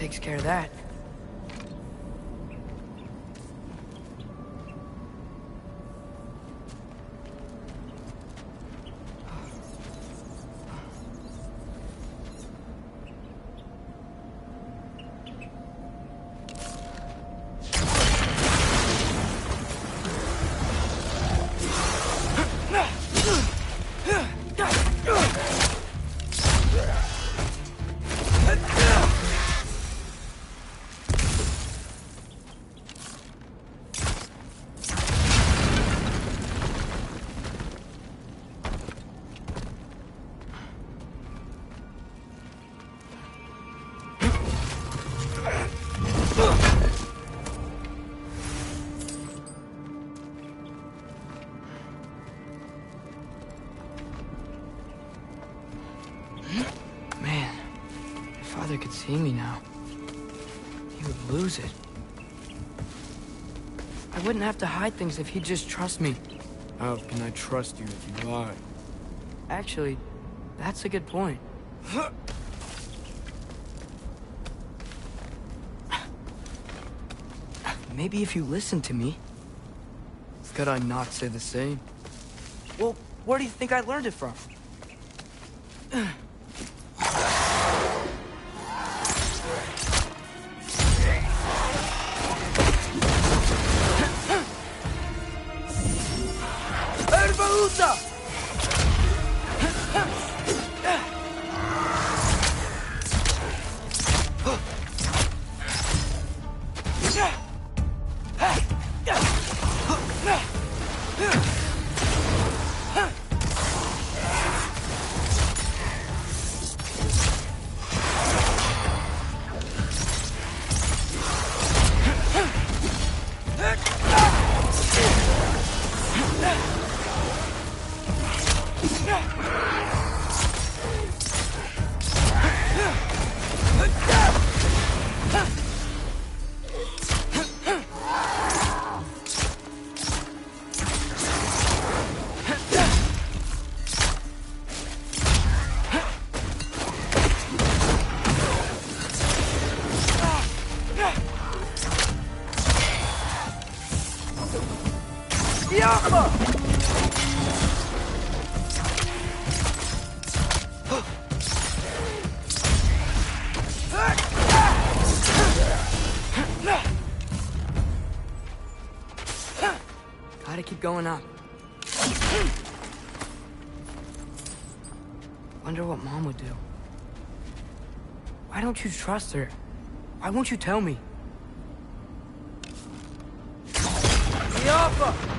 takes care of that. Could see me now. He would lose it. I wouldn't have to hide things if he'd just trust me. How can I trust you if you lie? Actually, that's a good point. Maybe if you listen to me. Could I not say the same? Well, where do you think I learned it from? Gotta keep going up. Wonder what Mom would do. Why don't you trust her? Why won't you tell me? Yappa!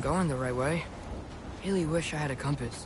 going the right way. Really wish I had a compass.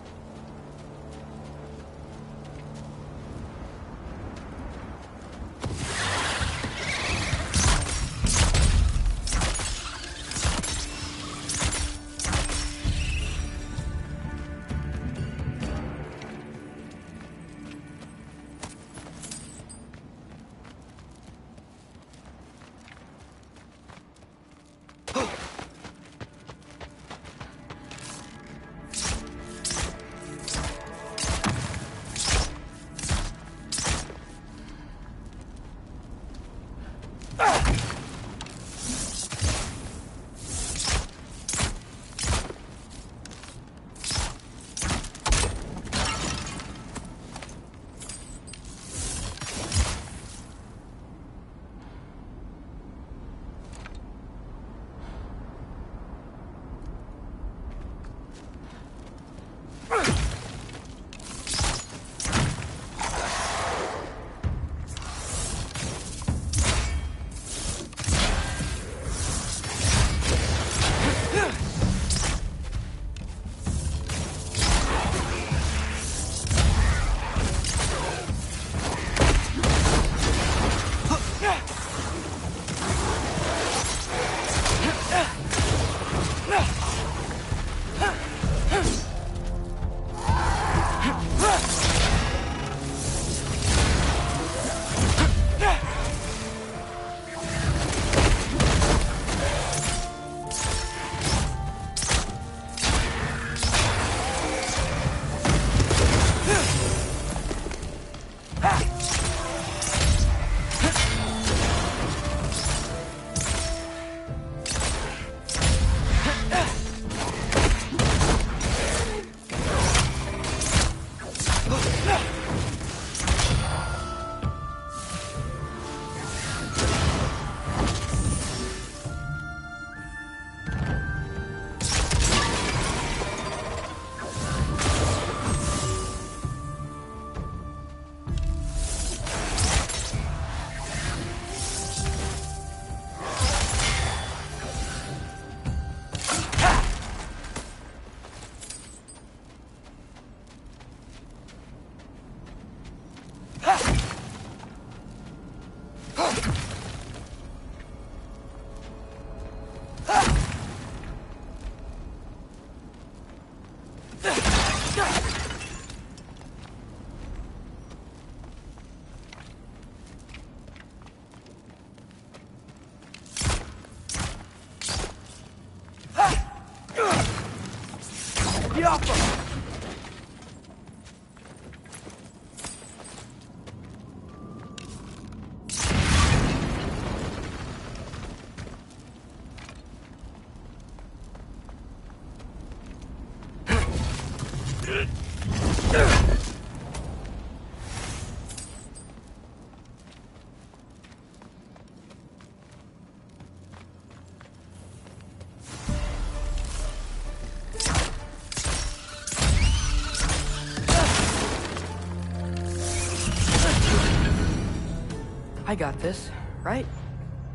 I got this, right?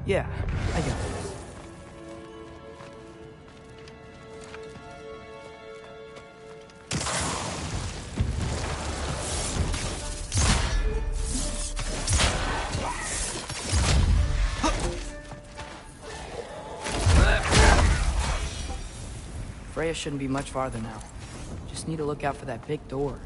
Yeah, I got this. Freya shouldn't be much farther now. Just need to look out for that big door.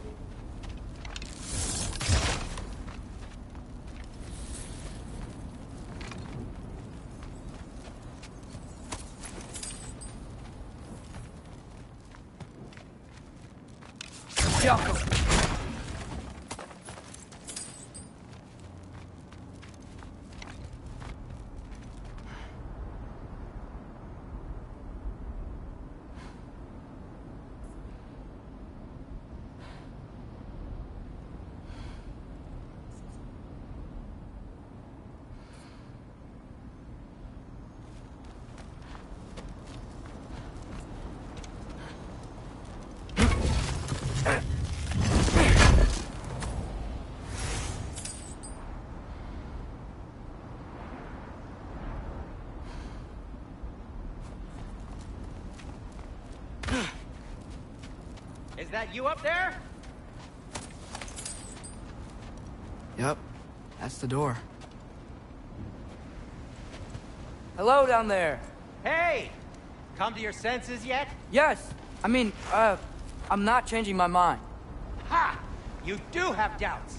is that you up there? Yep, that's the door. Hello down there. Hey! Come to your senses yet? Yes. I mean, I'm not changing my mind. Ha! You do have doubts.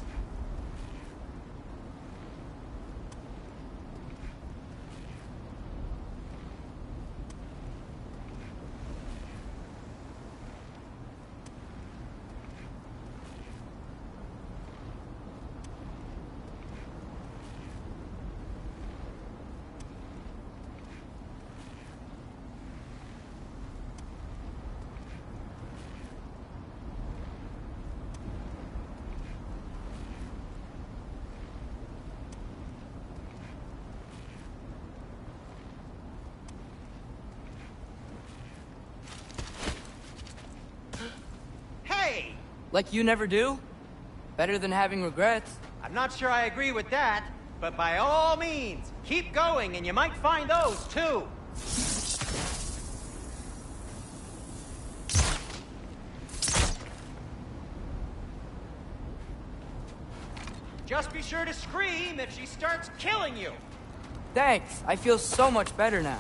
Hey! Like you never do? Better than having regrets. I'm not sure I agree with that, but by all means, keep going and you might find those too. Just be sure to scream if she starts killing you. Thanks. I feel so much better now.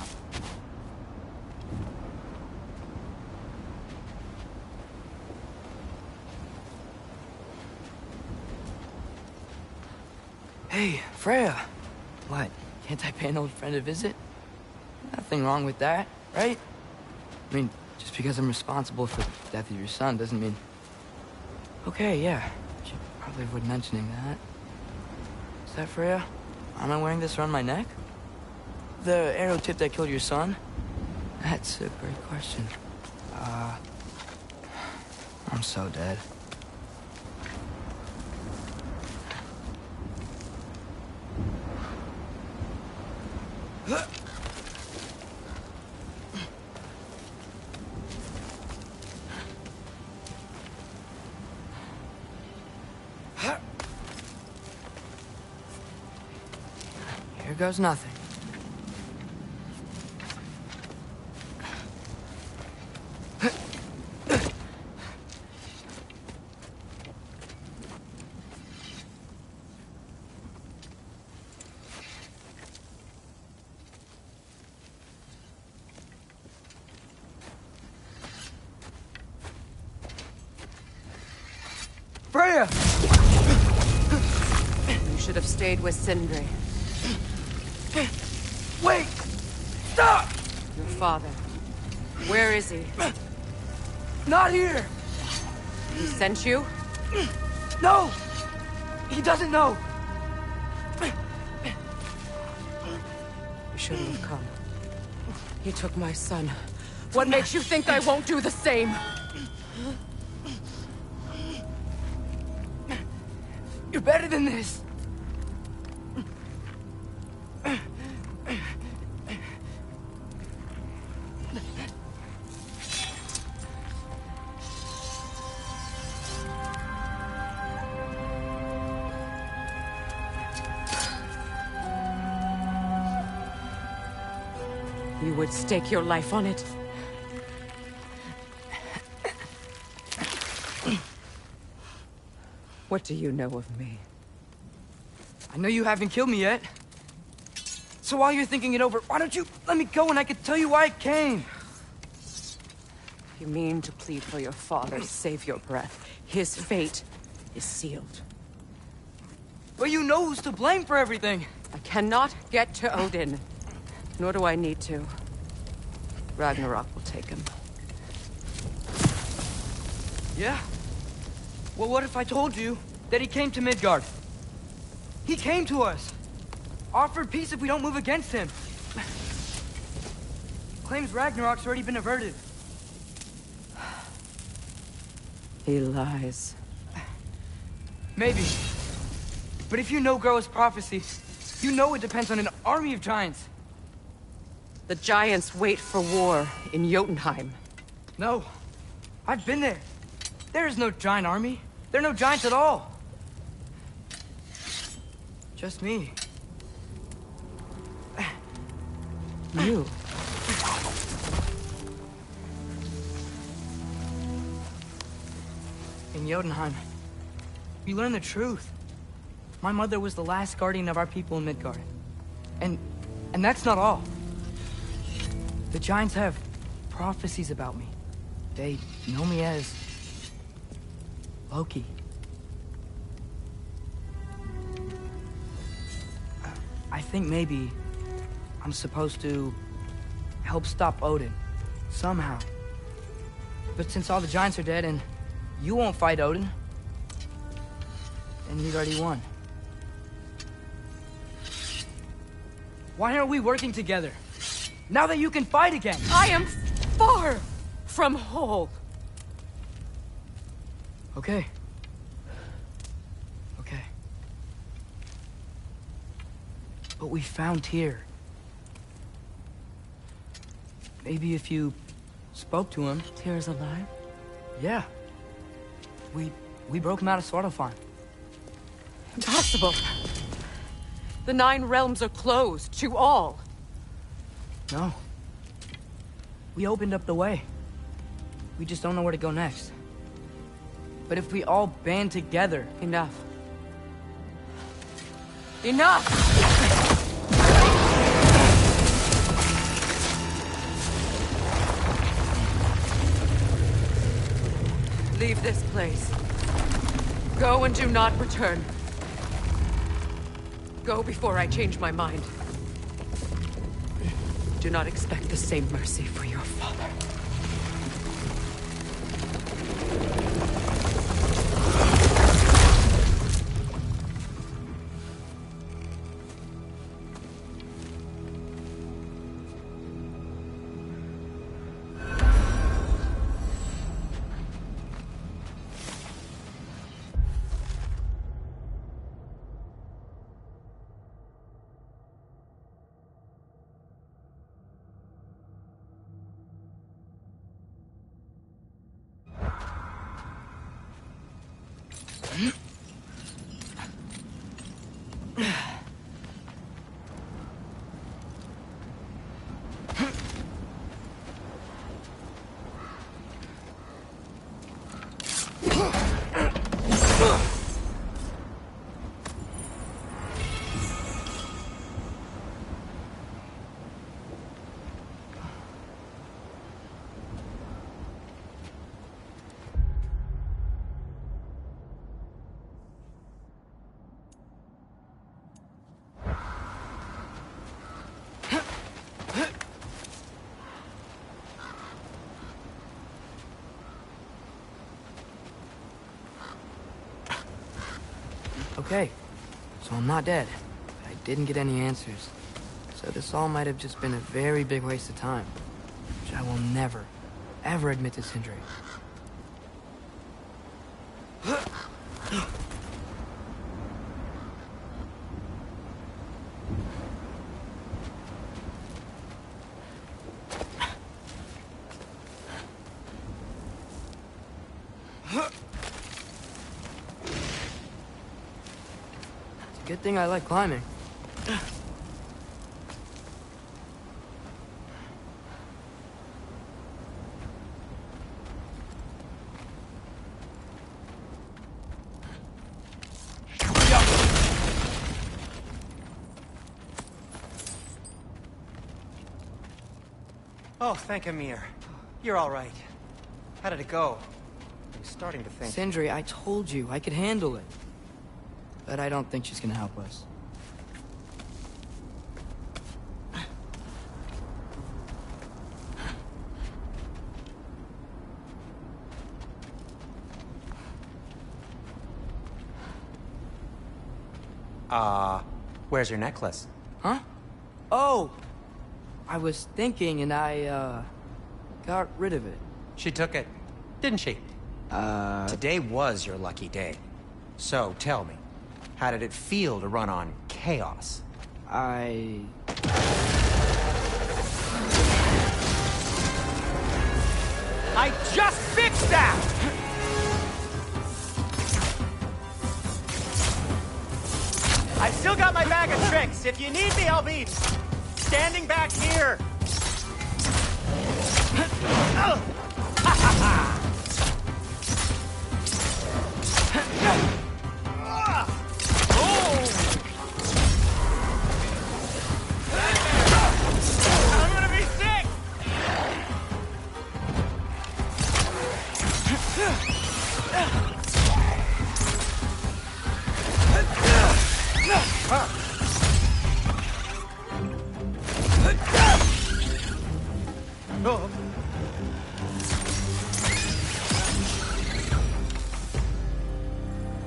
Hey, Freya. What? Can't I pay an old friend a visit? Nothing wrong with that, right? I mean, just because I'm responsible for the death of your son doesn't mean... Okay, yeah. Should probably avoid mentioning that. Is that Freya? Am I wearing this around my neck? The arrow tip that killed your son? That's a great question. I'm so dead. Here goes nothing. Freya! You should have stayed with Sindri. Wait! Stop! Your father. Where is he? Not here! He sent you? No! He doesn't know! You shouldn't have come. He took my son. What makes you think I won't do the same? You're better than this! You would stake your life on it? What do you know of me? I know you haven't killed me yet. So while you're thinking it over, why don't you let me go and I can tell you why I came? You mean to plead for your father, save your breath. His fate is sealed. But you know who's to blame for everything. I cannot get to Odin. Nor do I need to. Ragnarok will take him. Yeah? Well, what if I told you that he came to Midgard? He came to us. Offered peace if we don't move against him. Claims Ragnarok's already been averted. He lies. Maybe. But if you know Groa's prophecy, you know it depends on an army of giants. The giants wait for war in Jotunheim. No. I've been there. There is no giant army. There are no giants at all. Just me. You? Jotunheim, we learned the truth. My mother was the last guardian of our people in Midgard. And that's not all. The Giants have prophecies about me. They know me as Loki. I think maybe I'm supposed to help stop Odin, somehow. But since all the Giants are dead and you won't fight Odin, then you've already won. Why aren't we working together? Now that you can fight again! I am far from whole. Okay. Okay. But we found Tyr. Maybe if you spoke to him... Tyr's alive? Yeah. We broke him out of Svartalfheim. Impossible. The 9 realms are closed to all. No. We opened up the way. We just don't know where to go next. But if we all band together... Enough. Enough! Leave this place. Go and do not return. Go before I change my mind. Do not expect the same mercy for your father. Okay, so I'm not dead, but I didn't get any answers. So this all might have just been a very big waste of time, which I will never, ever admit to Sindri. Good thing I like climbing. Oh, thank Amir. You're all right. How did it go? I'm starting to think... Sindri, I told you I could handle it. But I don't think she's gonna help us. Where's your necklace? Huh? Oh! I was thinking and I, got rid of it. She took it, didn't she? Today was your lucky day. So, tell me, how did it feel to run on chaos? I just fixed that! I've still got my bag of tricks. If you need me, I'll be standing back here.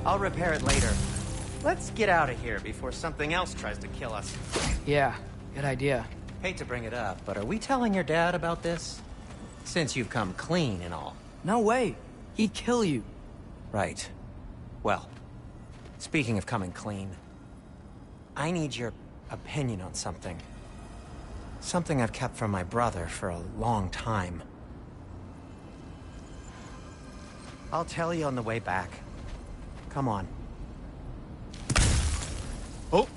I'll repair it later. Let's get out of here before something else tries to kill us. Yeah, good idea. Hate to bring it up, but are we telling your dad about this? Since you've come clean and all. No way. He'd kill you. Right. Well, speaking of coming clean, I need your opinion on something. Something I've kept from my brother for a long time. I'll tell you on the way back. Come on. Oh!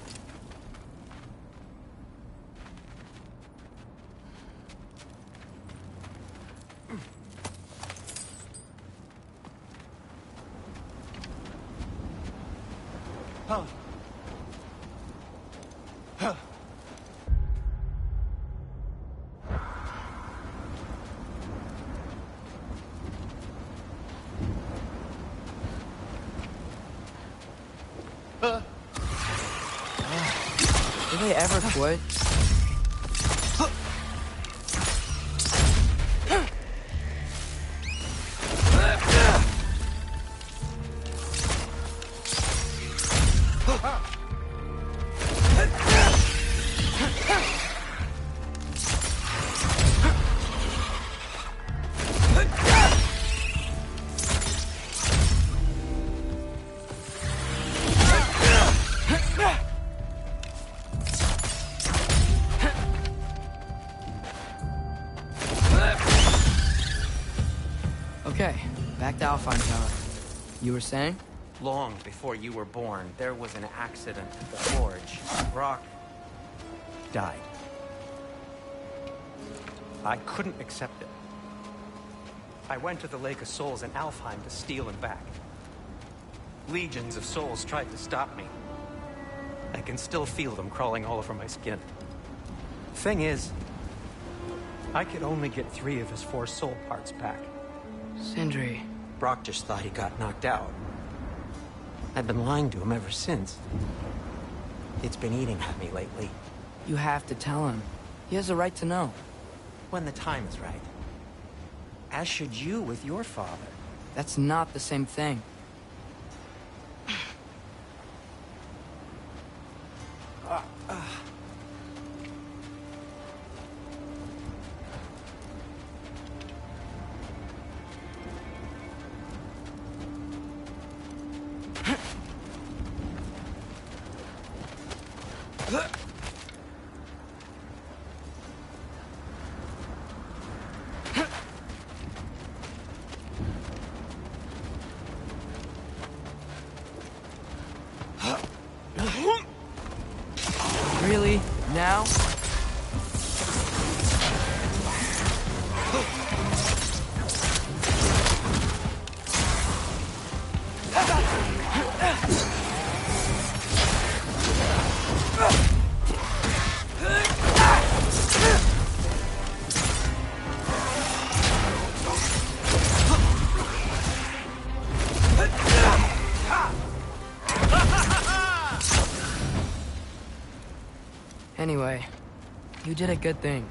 Do they ever quit? Okay, back to Alpine Tower. You were saying? Long before you were born, there was an accident at the forge. Brock died. I couldn't accept it. I went to the Lake of Souls in Alfheim to steal him back. Legions of souls tried to stop me. I can still feel them crawling all over my skin. Thing is, I could only get 3 of his 4 soul parts back. Sindri. Brock just thought he got knocked out. I've been lying to him ever since. It's been eating at me lately. You have to tell him. He has a right to know. When the time is right. As should you with your father. That's not the same thing. Really? Now? Anyway, you did a good thing.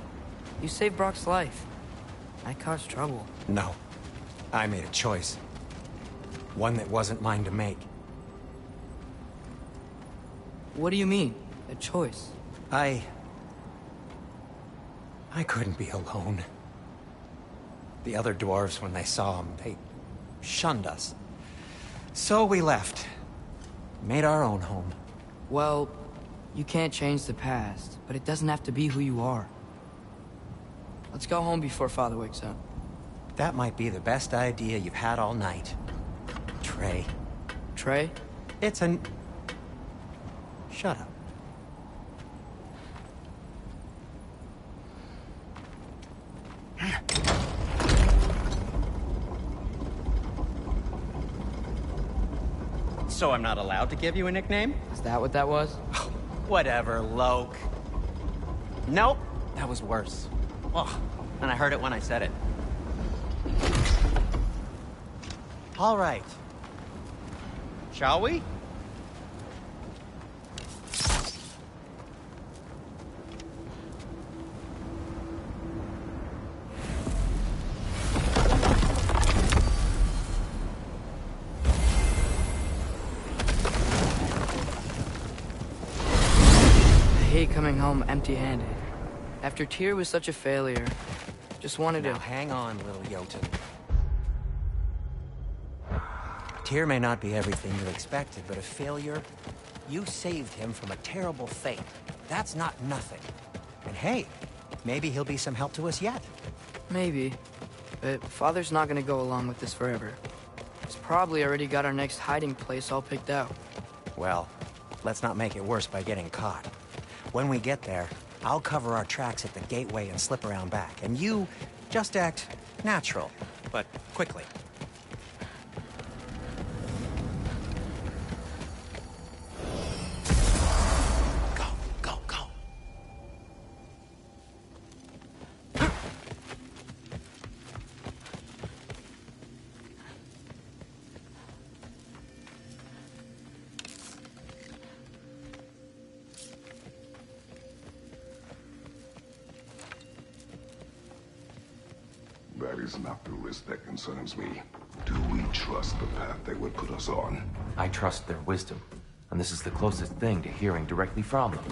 You saved Brock's life. I caused trouble. No. I made a choice. One that wasn't mine to make. What do you mean? A choice? I couldn't be alone. The other dwarves, when they saw him, they shunned us. So we left. Made our own home. Well, you can't change the past, but it doesn't have to be who you are. Let's go home before Father wakes up. That might be the best idea you've had all night. Trey. Trey? It's an... Shut up. So I'm not allowed to give you a nickname? Is that what that was? Whatever, Loke. Nope, that was worse. Oh, and I heard it when I said it. All right. Shall we? hate coming home empty-handed. After Tyr was such a failure, just wanted Now to... hang on, little Jotun. Tyr may not be everything you expected, but a failure? You saved him from a terrible fate. That's not nothing. And hey, maybe he'll be some help to us yet. Maybe. But Father's not gonna go along with this forever. He's probably already got our next hiding place all picked out. Well, let's not make it worse by getting caught. When we get there, I'll cover our tracks at the gateway and slip around back. And you just act natural, but quickly. Go, go, go. That is not the risk that concerns me. Do we trust the path they would put us on? I trust their wisdom, and this is the closest thing to hearing directly from them.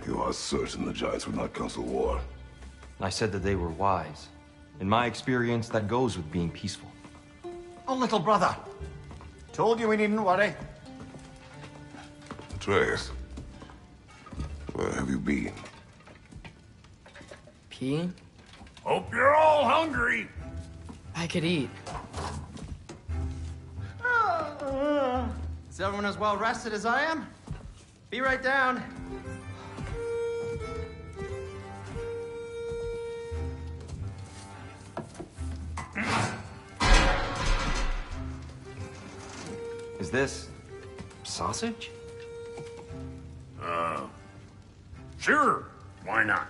You are certain the Giants would not counsel war? I said that they were wise. In my experience, that goes with being peaceful. Oh, little brother. Told you we needn't worry. Atreus, where have you been? Peeing? Hope you're all hungry. I could eat. Is everyone as well rested as I am? Be right down. Is this sausage? Sure. Why not?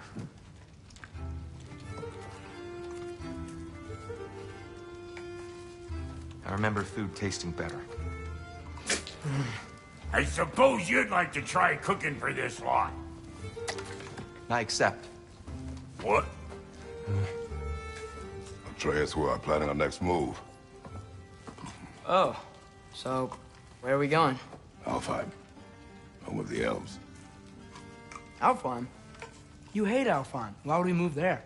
I remember food tasting better. I suppose you'd like to try cooking for this lot. I accept. What? Atreus, we are planning our next move. Oh, so where are we going? Alfheim, home of the elves. Alfheim? You hate Alfheim. Why would we move there?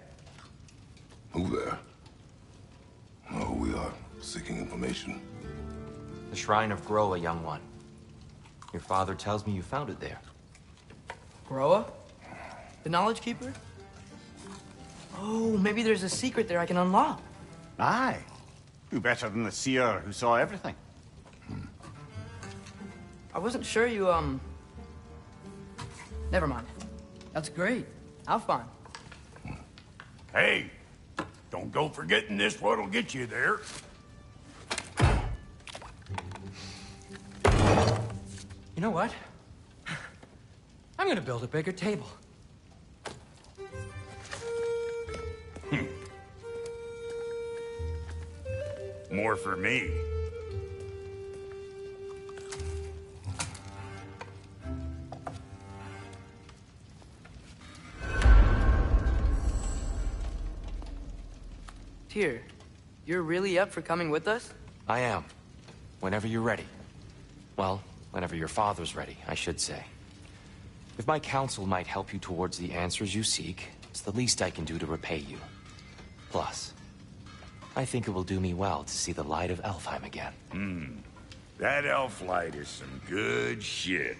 Move there? No, we are seeking information. The Shrine of Groa, young one. Your father tells me you found it there. Groa? The Knowledge Keeper? Oh, maybe there's a secret there I can unlock. Aye. Who better than the seer who saw everything? I wasn't sure you, Never mind. That's great. Alfheim. Hey, don't go forgetting this what'll get you there. You know what? I'm gonna build a bigger table. More for me. Tyr, you're really up for coming with us? I am. Whenever you're ready. Well, whenever your father's ready, I should say. If my counsel might help you towards the answers you seek, it's the least I can do to repay you. Plus, I think it will do me well to see the light of Alfheim again. That elf light is some good shit.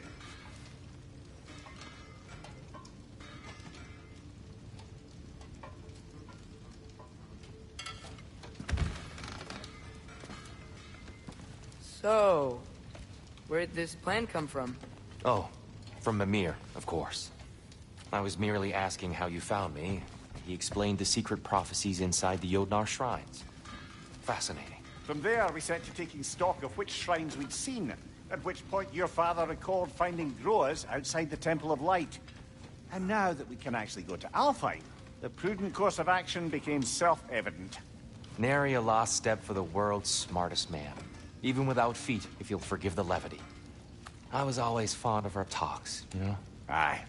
So, where'd this plan come from? Oh, from Mimir, of course. I was merely asking how you found me. He explained the secret prophecies inside the Jotnar shrines. Fascinating. From there, we set to taking stock of which shrines we'd seen, at which point your father recalled finding Groas outside the Temple of Light. And now that we can actually go to Alfheim, the prudent course of action became self-evident. Nary a lost step for the world's smartest man. Even without feet, if you'll forgive the levity. I was always fond of our talks, you know? Aye.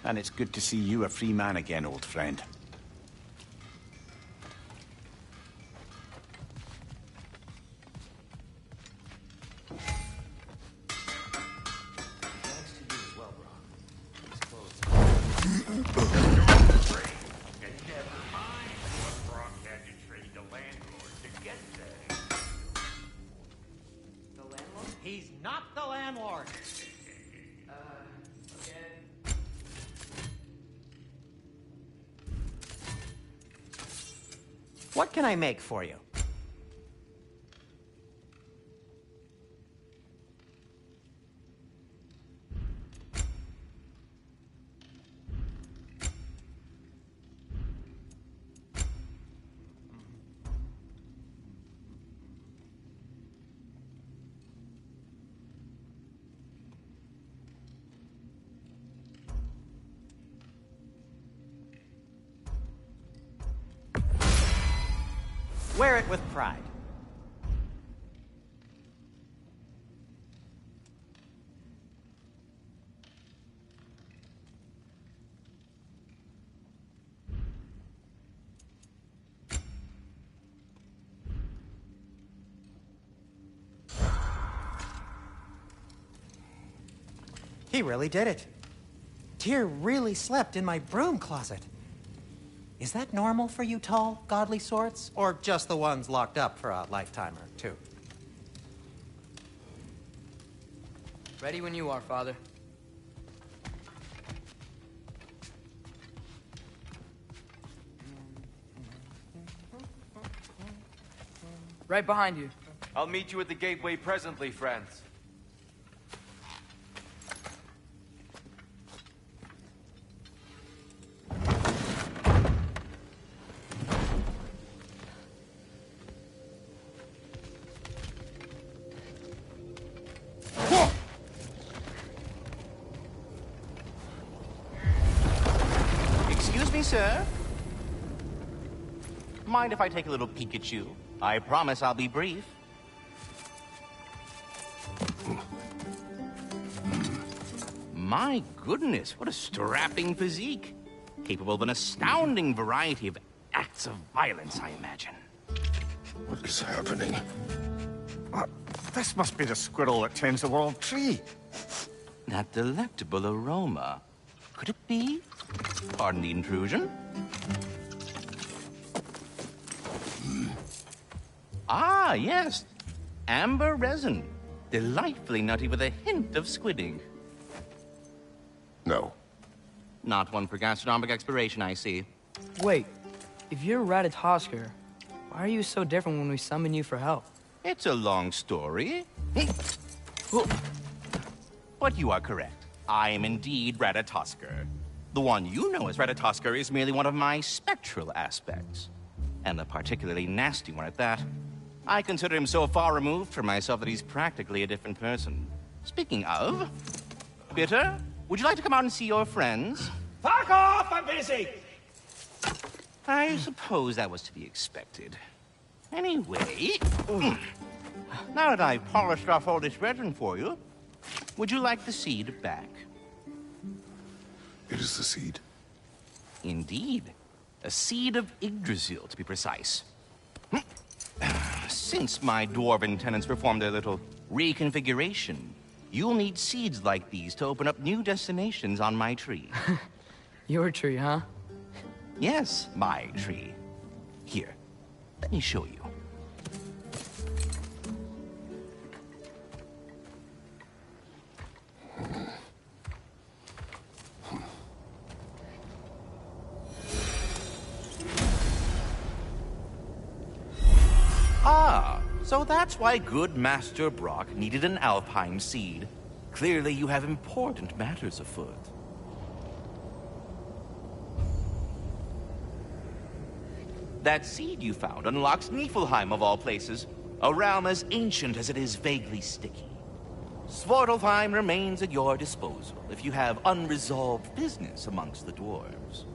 And it's good to see you a free man again, old friend. Thanks to you as well, bro. He's not the landlord. Okay. What can I make for you? Wear it with pride. He really did it. Tyr really slept in my broom closet. Is that normal for you tall, godly sorts? Or just the ones locked up for a lifetime or two? Ready when you are, Father. Right behind you. I'll meet you at the gateway presently, friends. Excuse me, sir? Mind if I take a little peek at you? I promise I'll be brief. My goodness, what a strapping physique. Capable of an astounding variety of acts of violence, I imagine. What is happening? This must be the squirrel that tends the world tree. That delectable aroma. Could it be? Pardon the intrusion. Ah, yes. Amber resin. Delightfully nutty with a hint of squidding. No. Not one for gastronomic exploration, I see. Wait, if you're Ratatosker, why are you so different when we summon you for help? It's a long story. But you are correct. I am indeed Ratatosker. The one you know as Ratatosker is merely one of my spectral aspects. And a particularly nasty one at that. I consider him so far removed from myself that he's practically a different person. Speaking of... Bitter, would you like to come out and see your friends? Fuck off! I'm busy! I suppose that was to be expected. Anyway... Now that I've polished off all this resin for you, would you like the seed back? It is the seed. Indeed. A seed of Yggdrasil, to be precise. Since my dwarven tenants performed their little reconfiguration, you'll need seeds like these to open up new destinations on my tree. Your tree, huh? Yes, my tree. Here, let me show you. Ah, so that's why good Master Brock needed an Alpine seed. Clearly you have important matters afoot. That seed you found unlocks Niflheim of all places, a realm as ancient as it is vaguely sticky. Svartalfheim remains at your disposal if you have unresolved business amongst the dwarves.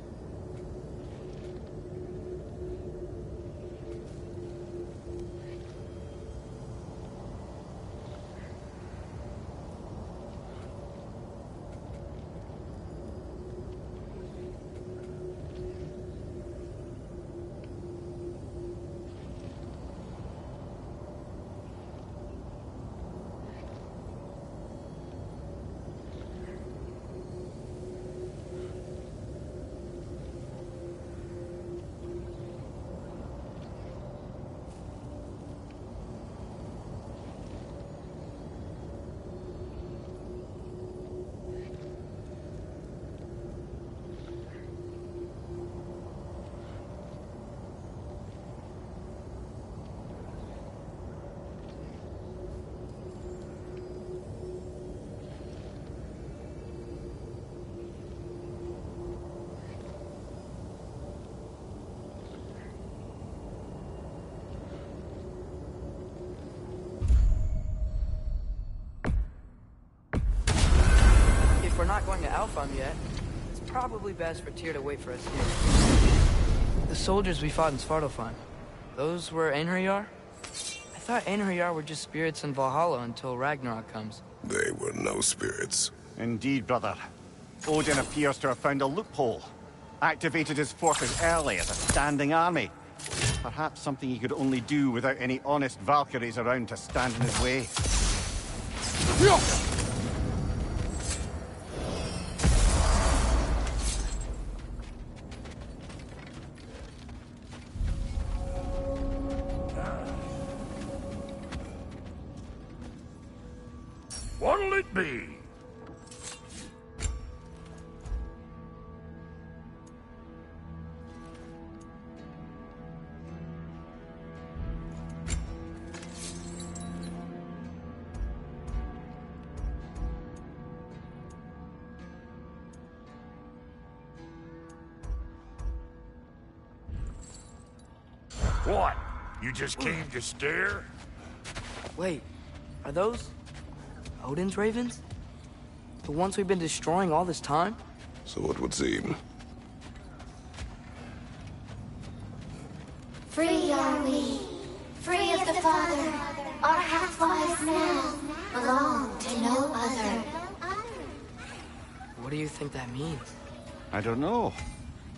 not going to Alfheim yet, it's probably best for Tyr to wait for us here. The soldiers we fought in Svartalfheim, those were Einherjar? I thought Einherjar were just spirits in Valhalla until Ragnarok comes. They were no spirits. Indeed, brother. Odin appears to have found a loophole. Activated his forces early as a standing army. Perhaps something he could only do without any honest Valkyries around to stand in his way. What'll it be? What? You just came to stare? Wait, are those Odin's ravens? The ones we've been destroying all this time? So it would seem. Free are we, free of the Father. Our half-lives now belong to no other. What do you think that means? I don't know,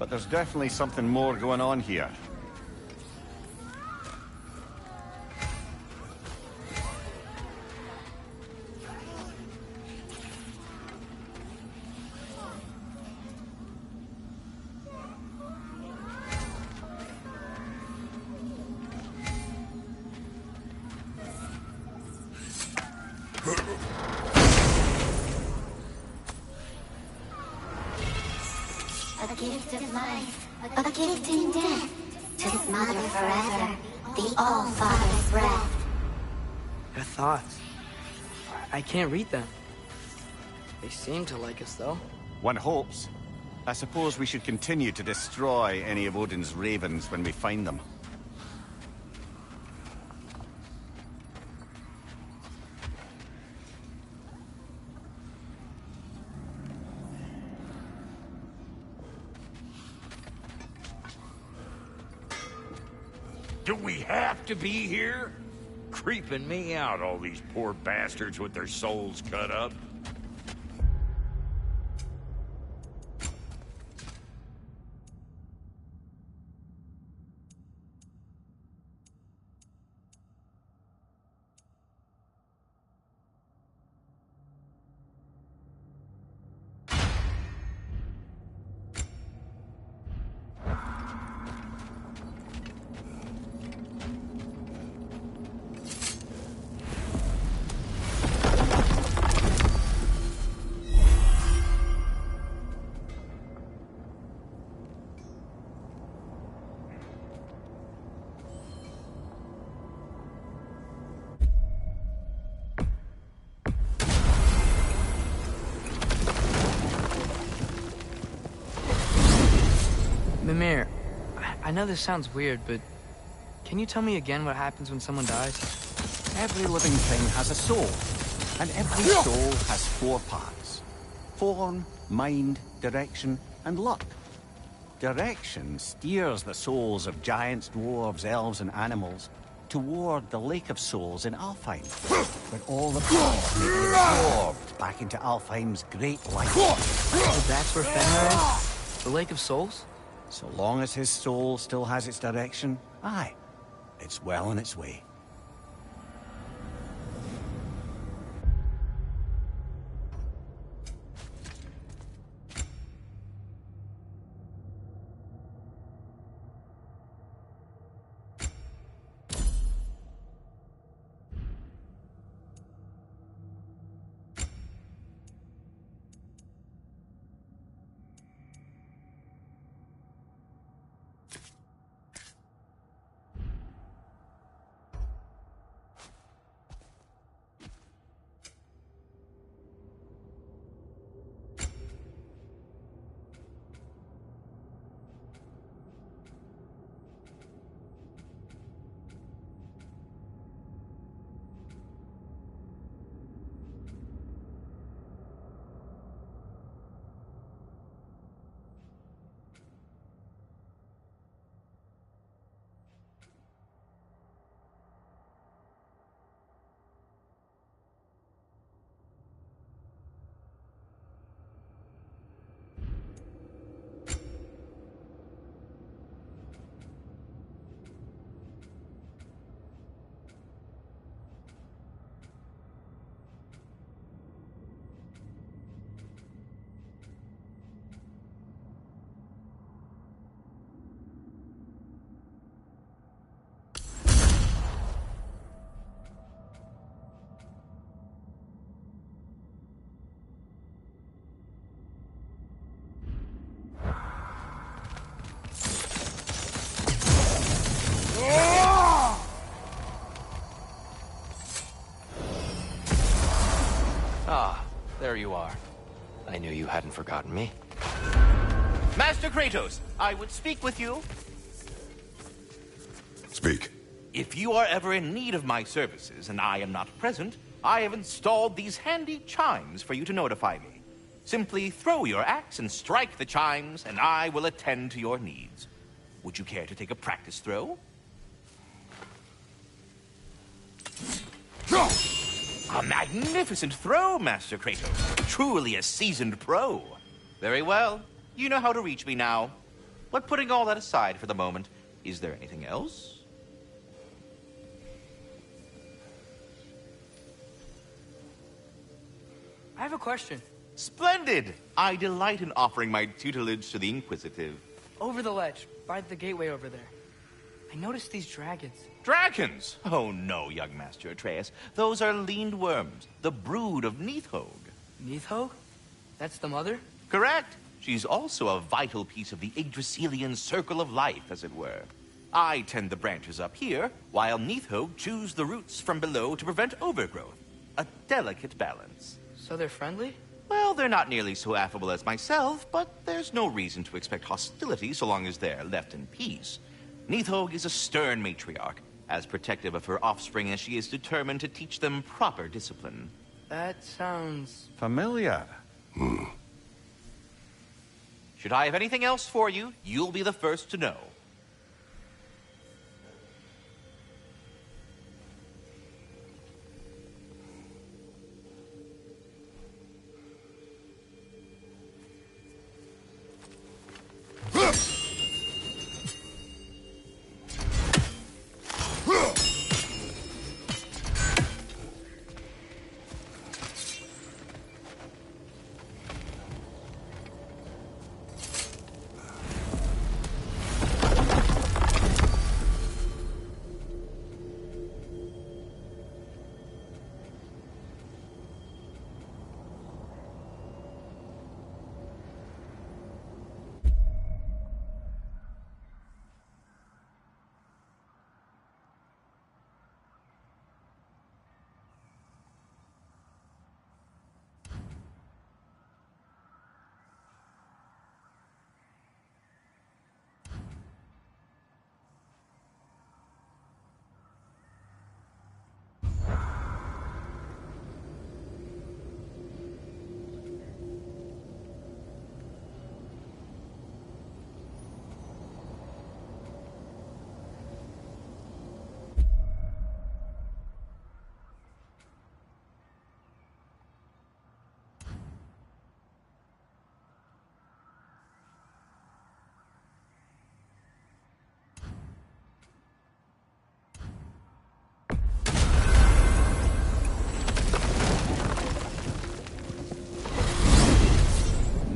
but there's definitely something more going on here. A gift of life, a gift in death, to his mother forever, the All-Father's breath. Their thoughts. I can't read them. They seem to like us, though. One hopes. I suppose we should continue to destroy any of Odin's ravens when we find them. Do we have to be here? Creeping me out, all these poor bastards with their souls cut up. Mimir, I know this sounds weird, but can you tell me again what happens when someone dies? Every living thing has a soul, and every soul has 4 parts. Form, mind, direction, and luck. Direction steers the souls of giants, dwarves, elves, and animals toward the Lake of Souls in Alfheim, where all the power may be absorbed back into Alfheim's great light. So that's where Fenrir is? The Lake of Souls? So long as his soul still has its direction, aye, it's well on its way. Ah, there you are. I knew you hadn't forgotten me. Master Kratos, I would speak with you. Speak. If you are ever in need of my services and I am not present, I have installed these handy chimes for you to notify me. Simply throw your axe and strike the chimes, and I will attend to your needs. Would you care to take a practice throw? A magnificent throw, Master Kratos. Truly a seasoned pro. Very well. You know how to reach me now. But putting all that aside for the moment, is there anything else? I have a question. Splendid! I delight in offering my tutelage to the inquisitive. Over the ledge, by the gateway over there. I noticed these dragons. Dragons? Oh no, young Master Atreus. Those are leaned worms, the brood of Nidhogg. Nidhogg? That's the mother? Correct. She's also a vital piece of the Yggdrasilian circle of life, as it were. I tend the branches up here, while Nidhogg chews the roots from below to prevent overgrowth. A delicate balance. So they're friendly? Well, they're not nearly so affable as myself, but there's no reason to expect hostility so long as they're left in peace. Nidhogg is a stern matriarch, as protective of her offspring as she is determined to teach them proper discipline. That sounds... Familiar. Should I have anything else for you, you'll be the first to know.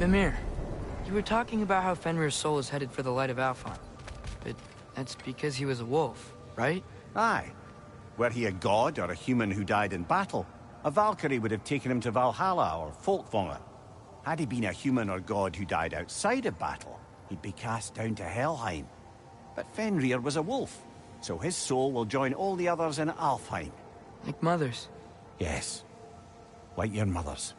Mimir, you were talking about how Fenrir's soul is headed for the light of Alfheim. But that's because he was a wolf, right? Aye. Were he a god or a human who died in battle, a Valkyrie would have taken him to Valhalla or Folkvangr. Had he been a human or god who died outside of battle, he'd be cast down to Helheim. But Fenrir was a wolf, so his soul will join all the others in Alfheim. Like mothers. Yes. Like your mother's.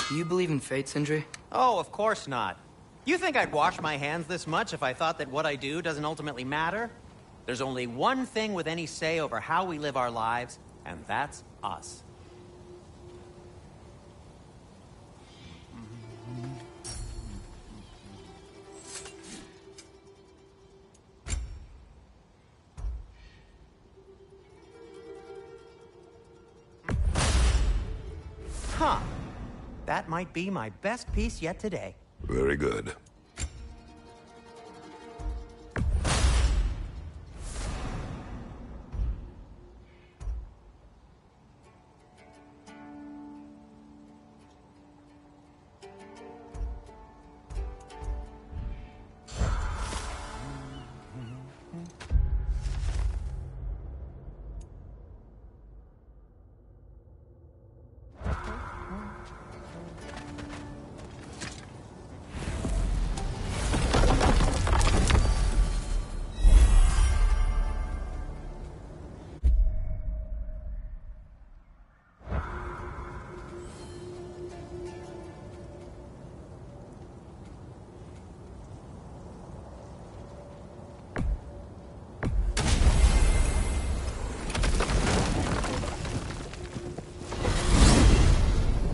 Do you believe in fate, Sindri? Oh, of course not. You think I'd wash my hands this much if I thought that what I do doesn't ultimately matter? There's only one thing with any say over how we live our lives, and that's us. Huh. That might be my best piece yet today. Very good.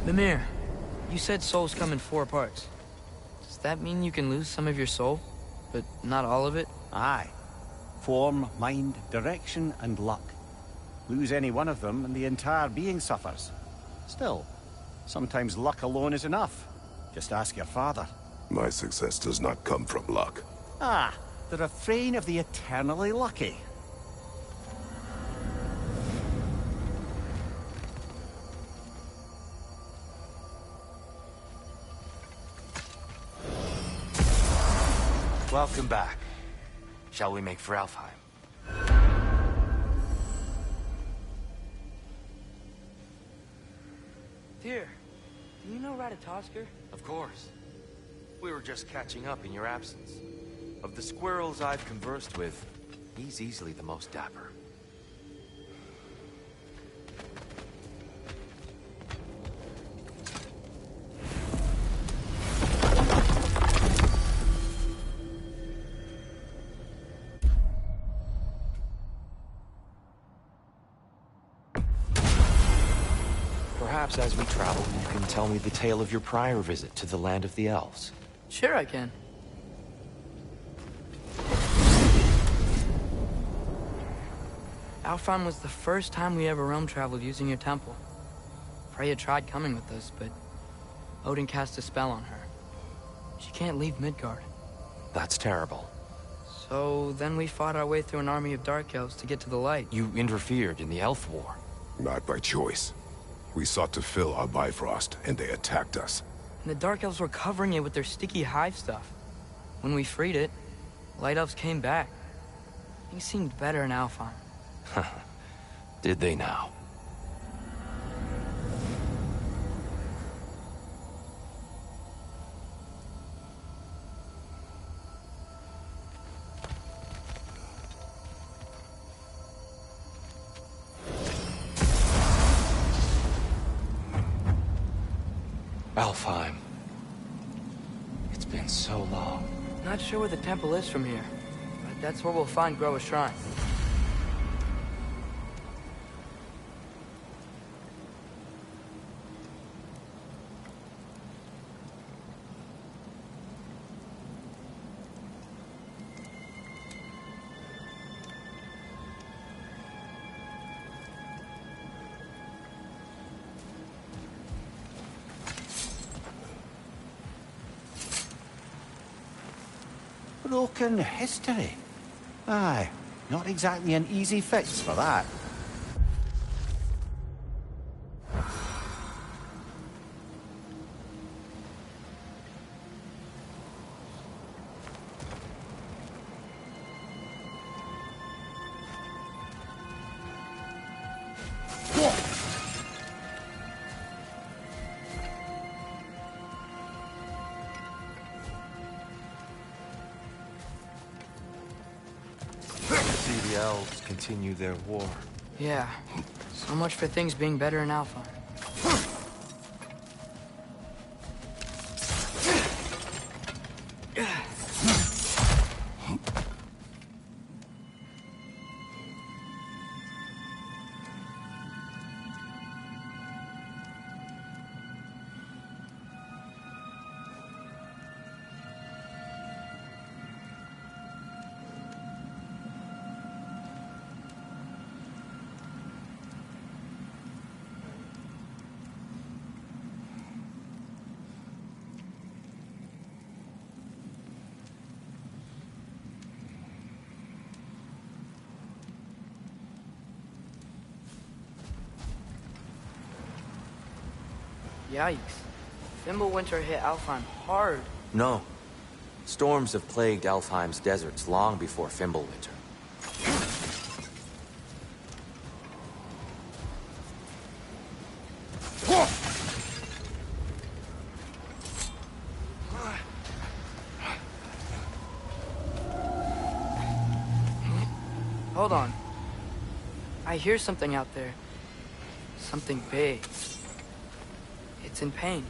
Mimir, you said souls come in 4 parts. Does that mean you can lose some of your soul, but not all of it? Aye. Form, mind, direction, and luck. Lose any one of them, and the entire being suffers. Still, sometimes luck alone is enough. Just ask your father. My success does not come from luck. Ah, the refrain of the eternally lucky. Welcome back. Shall we make for Alfheim? Dear, do you know Ratatoskr? Of course. We were just catching up in your absence. Of the squirrels I've conversed with, he's easily the most dapper. Perhaps as we travel, you can tell me the tale of your prior visit to the land of the elves. Sure I can. Alfheim was the first time we ever realm traveled using your temple. Freya tried coming with us, but Odin cast a spell on her. She can't leave Midgard. That's terrible. So then we fought our way through an army of dark elves to get to the light. You interfered in the Elf War. Not by choice. We sought to fill our Bifrost, and they attacked us. And the dark elves were covering it with their sticky hive stuff. When we freed it, light elves came back. Things seemed better in Alfheim. Did they now? Alfheim. It's been so long. Not sure where the temple is from here, but that's where we'll find Groa's shrine. Broken history. Aye, not exactly an easy fix for that. See the elves continue their war. Yeah, so much for things being better in Alfheim. Yikes. Fimbulwinter hit Alfheim hard. No. Storms have plagued Alfheim's deserts long before Fimbulwinter. Hold on. I hear something out there. Something big. It's in pain.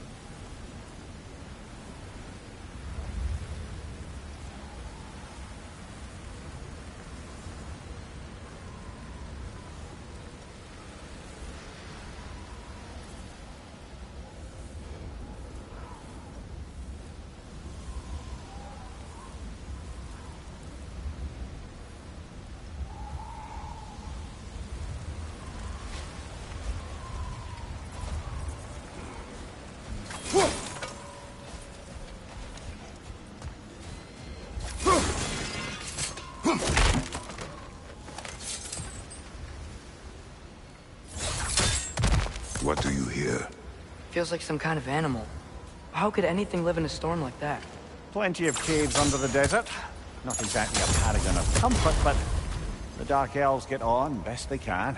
What do you hear? Feels like some kind of animal. How could anything live in a storm like that? Plenty of caves under the desert. Not exactly a paragon of comfort, but the Dark Elves get on best they can.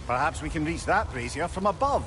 Perhaps we can reach that brazier from above.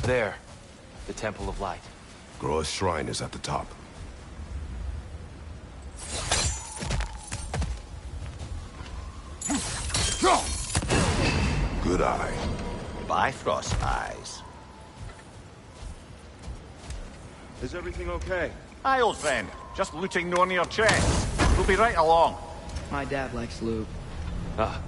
There. The Temple of Light. Groa's shrine is at the top. good eye. Bifrost eyes. Is everything okay? Aye, old friend. Just looting no near chests. We'll be right along. My dad likes lube. Ah.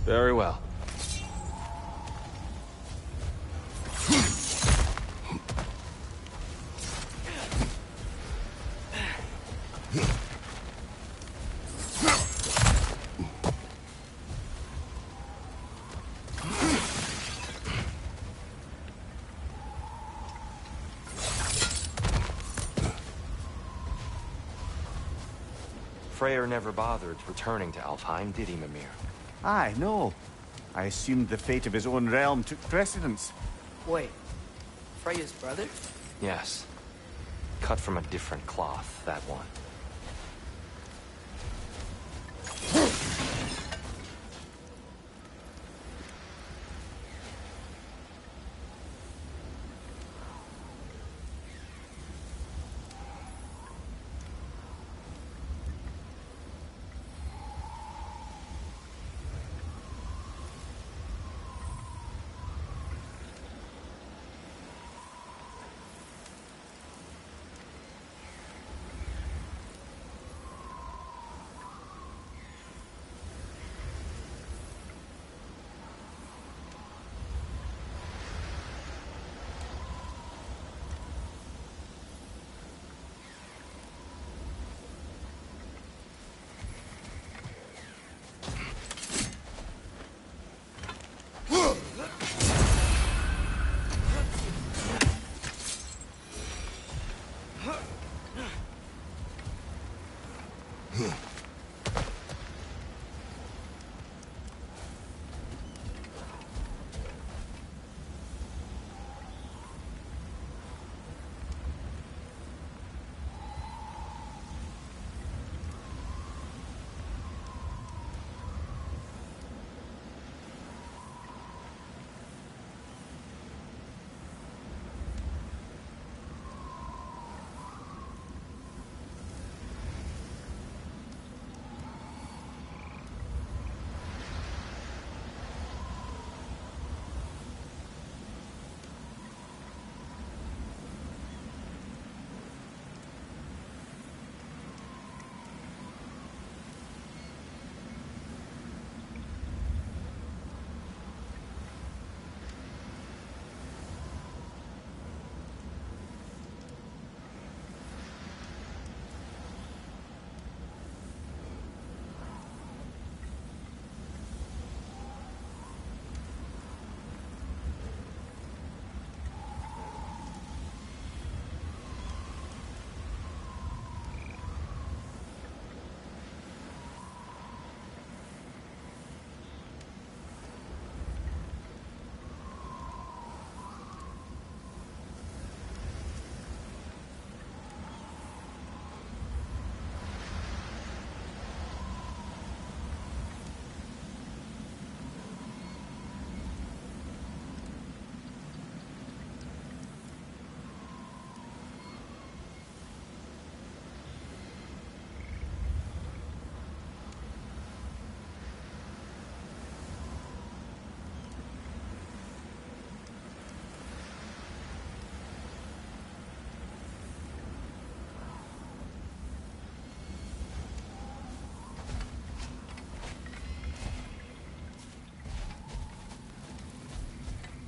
Very well. Freyr never bothered returning to Alfheim, did he, Mimir? Aye, no. I assumed the fate of his own realm took precedence. Wait, Freya's brother? Yes. Cut from a different cloth, that one.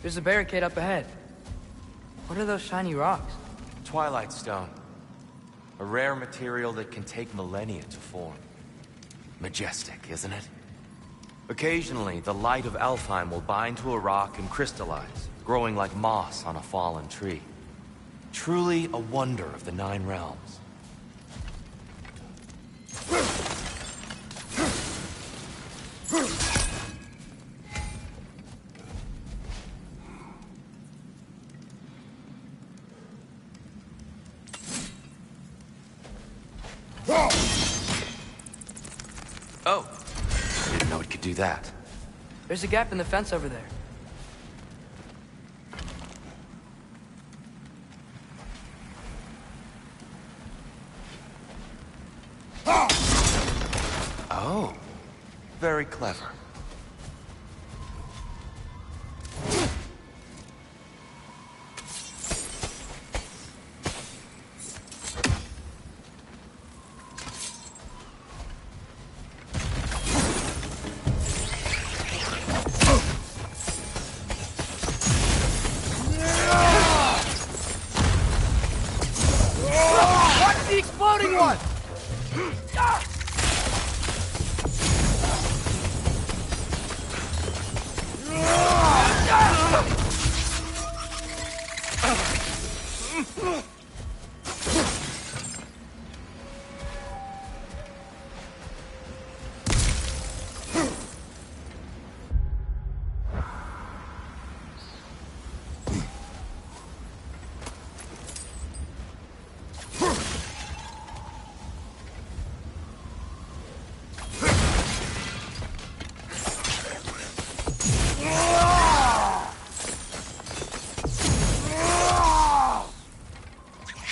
There's a barricade up ahead. What are those shiny rocks? Twilight Stone. A rare material that can take millennia to form. Majestic, isn't it? Occasionally, the light of Alfheim will bind to a rock and crystallize, growing like moss on a fallen tree. Truly a wonder of the Nine Realms. Oh, didn't know it could do that. There's a gap in the fence over there. Oh, very clever. Watch the exploding one!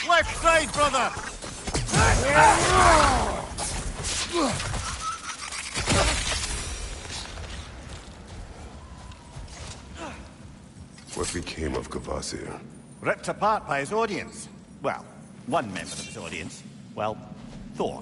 Left side, brother! What became of Kvasir? Ripped apart by his audience. Well, one member of his audience. Well, Thor.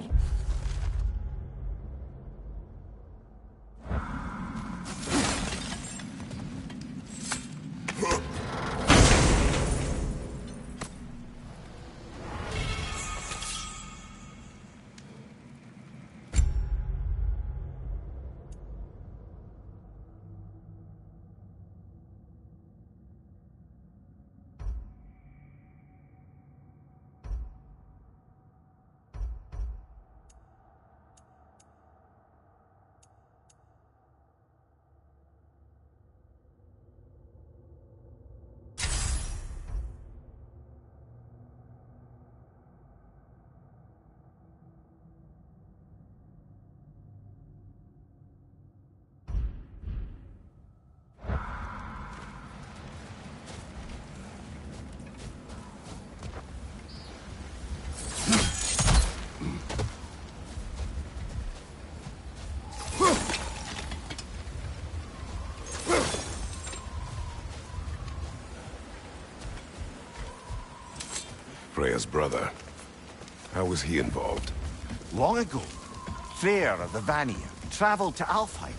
Freya's brother. How was he involved? Long ago, Freyr of the Vanir traveled to Alfheim,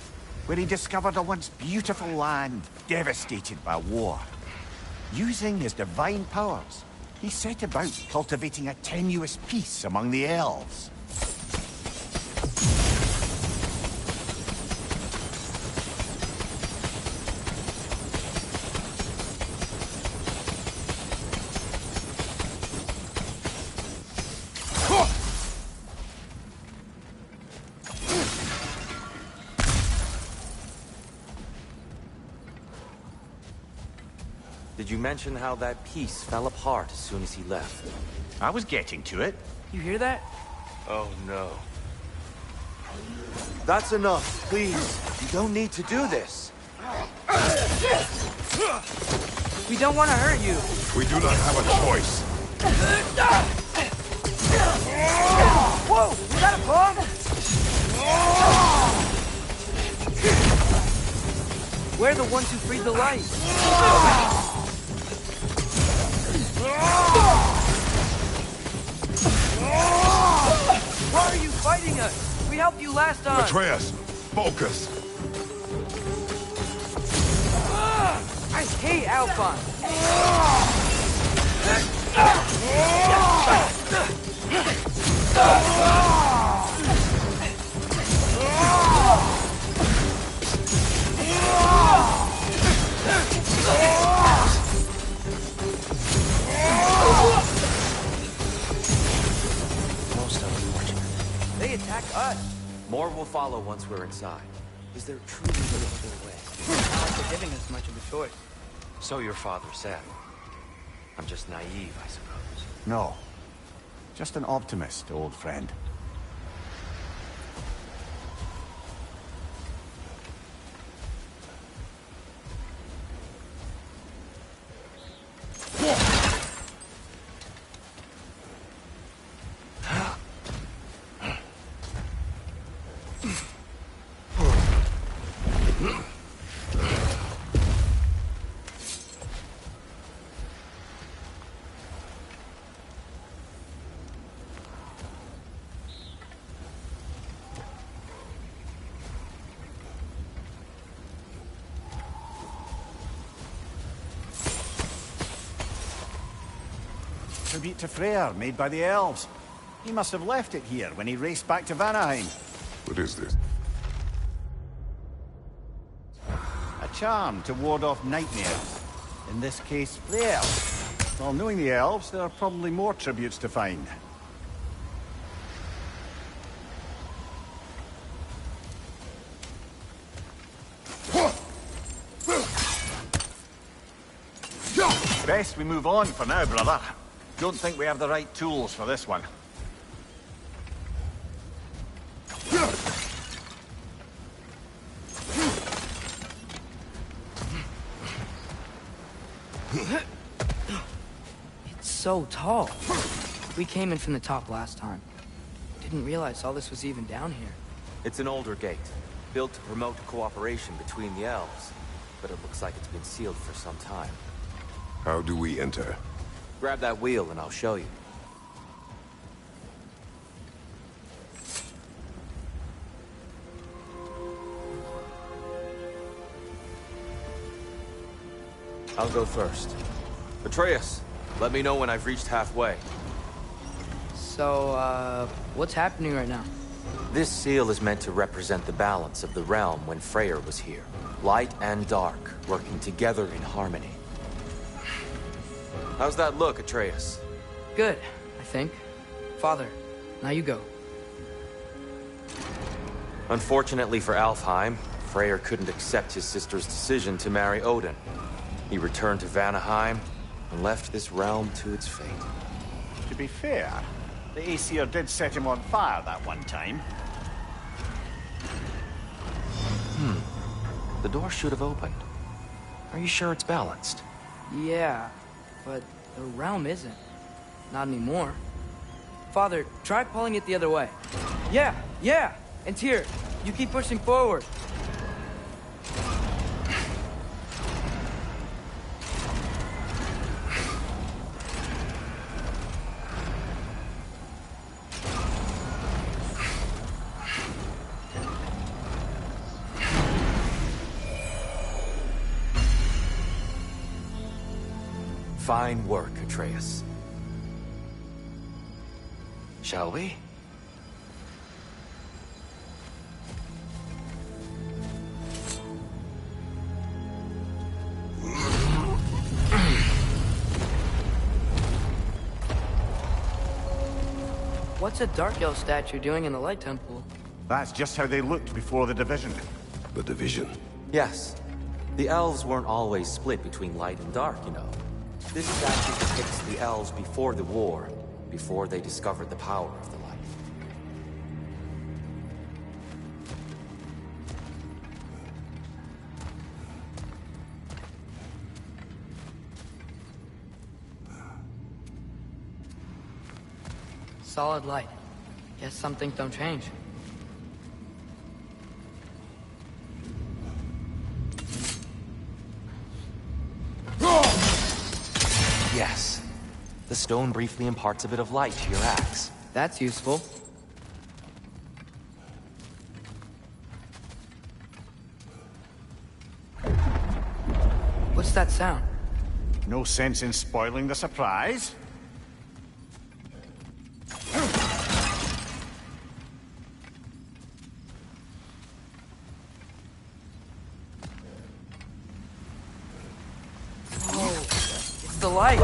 where he discovered a once beautiful land devastated by war. Using his divine powers, he set about cultivating a tenuous peace among the elves. Did you mention how that piece fell apart as soon as he left? I was getting to it. You hear that? Oh no. That's enough, please. You don't need to do this. We don't want to hurt you. We do not have a choice. Whoa! Was that a bomb? We're the ones who freed the light. Why are you fighting us? We helped you last time. Atreus, focus. I hate Alphon. Most unfortunate. They attack us. More will follow once we're inside. Is there truly no other way? Not like they're giving us much of a choice. So your father said. I'm just naive, I suppose. No. Just an optimist, old friend. tribute to Freyr made by the elves. He must have left it here when he raced back to Vanaheim. What is this? A charm to ward off nightmares. In this case, Freyr. Well, knowing the elves, there are probably more tributes to find. Best we move on for now, brother. Don't think we have the right tools for this one. It's so tall. We came in from the top last time. Didn't realize all this was even down here. It's an older gate, built to promote cooperation between the elves. But it looks like it's been sealed for some time. How do we enter? Grab that wheel and I'll show you. I'll go first. Atreus, let me know when I've reached halfway. So, what's happening right now? This seal is meant to represent the balance of the realm when Freyr was here. Light and dark, working together in harmony. How's that look, Atreus? Good, I think. Father, now you go. Unfortunately for Alfheim, Freyr couldn't accept his sister's decision to marry Odin. He returned to Vanaheim and left this realm to its fate. To be fair, the Aesir did set him on fire that one time. The door should have opened. Are you sure it's balanced? Yeah, but the realm isn't. Not anymore. Father, try pulling it the other way. Yeah! And Tyr, you keep pushing forward. Fine work, Atreus. Shall we? What's a Dark Elf statue doing in the Light Temple? That's just how they looked before the division. The division. Yes. The elves weren't always split between light and dark, you know. This statue depicts the elves before the war, before they discovered the power of the light. Solid light. Guess some things don't change. Yes. The stone briefly imparts a bit of light to your axe. That's useful. What's that sound? No sense in spoiling the surprise. It's the light!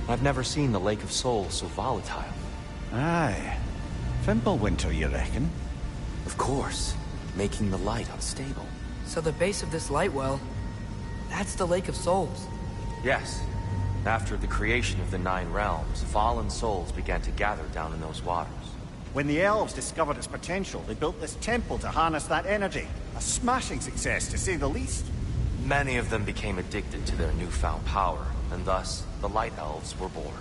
I've never seen the Lake of Souls so volatile. Aye. Fimbulwinter, you reckon? Of course, making the light unstable. So the base of this light well, that's the Lake of Souls. Yes. After the creation of the Nine Realms, fallen souls began to gather down in those waters. When the elves discovered its potential, they built this temple to harness that energy. A smashing success, to say the least. Many of them became addicted to their newfound power, and thus, the Light Elves were born.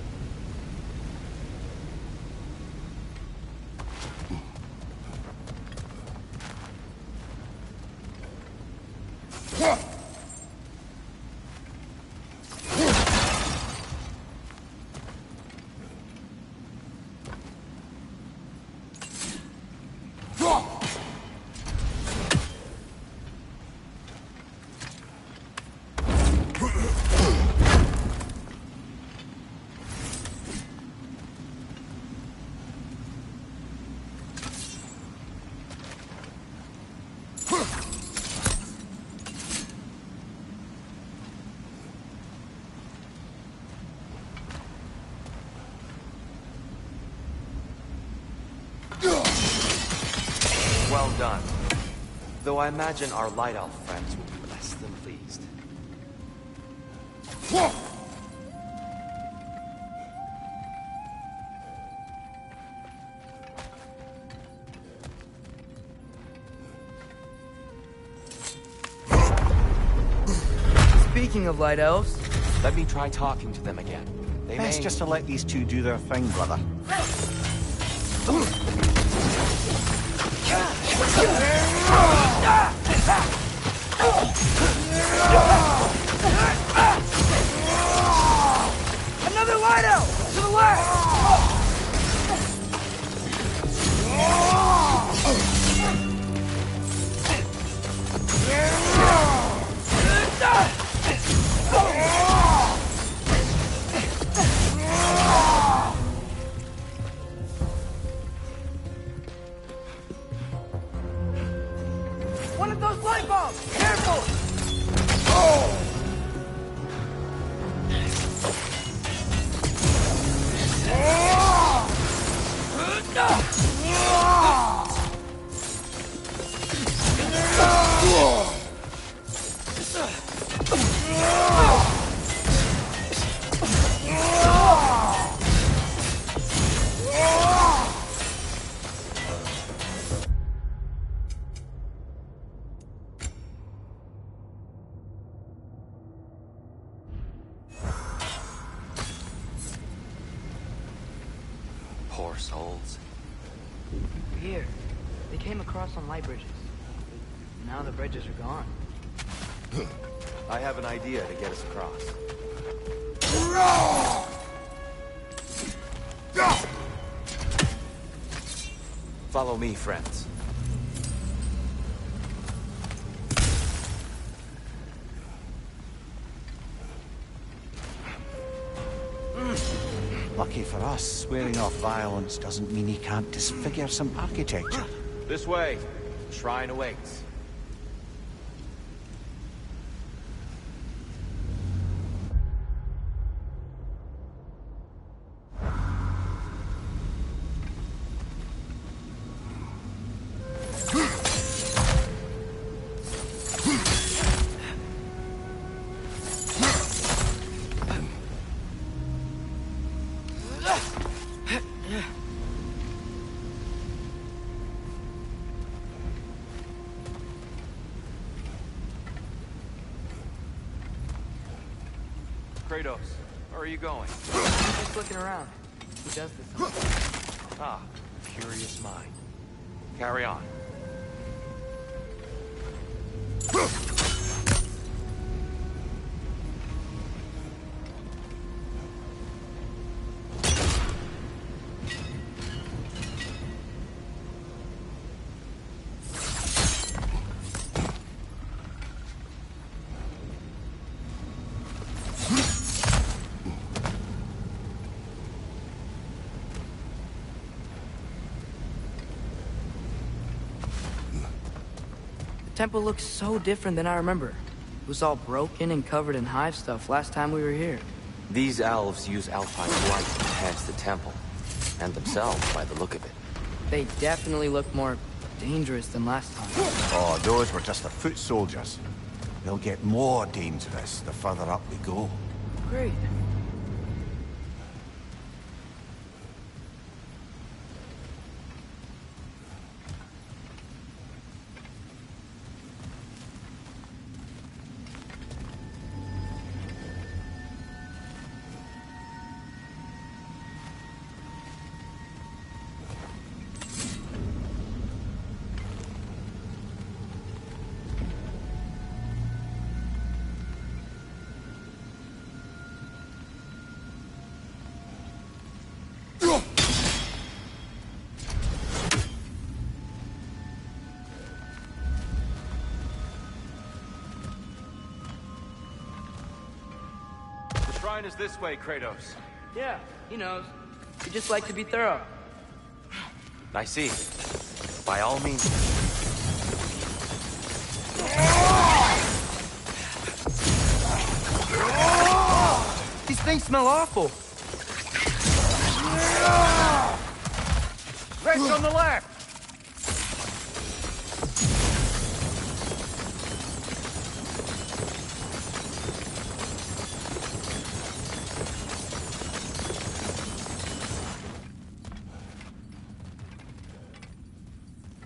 Well done. Though I imagine our Light Elf friends will be less than pleased. Speaking of Light Elves... Let me try talking to them again. They Best may... just to let these two do their thing, brother. Another Light Elf! To the left! One of those light bulbs! Careful! Poor souls. Here. They came across on light bridges. But now the bridges are gone. I have an idea to get us across. Follow me, friends. Lucky for us, swearing off violence doesn't mean he can't disfigure some architecture. This way. The shrine awaits. Kratos, where are you going? Just looking around. Who does this? Ah, curious mind. Carry on. The temple looks so different than I remember. It was all broken and covered in hive stuff last time we were here. These elves use Alpine's light to enhance the temple, and themselves by the look of it. They definitely look more dangerous than last time. Oh, those were just the foot soldiers. They'll get more dangerous the further up we go. Great. The shrine is this way, Kratos. Yeah, he knows. We just like to be thorough. I see. By all means. These things smell awful. branch on the left!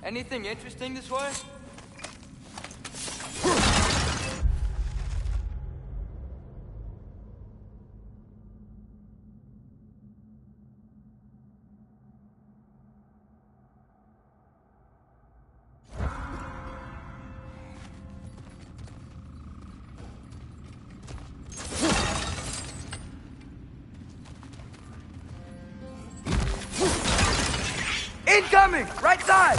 Anything interesting this way? Incoming! Right side!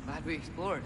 Glad we explored.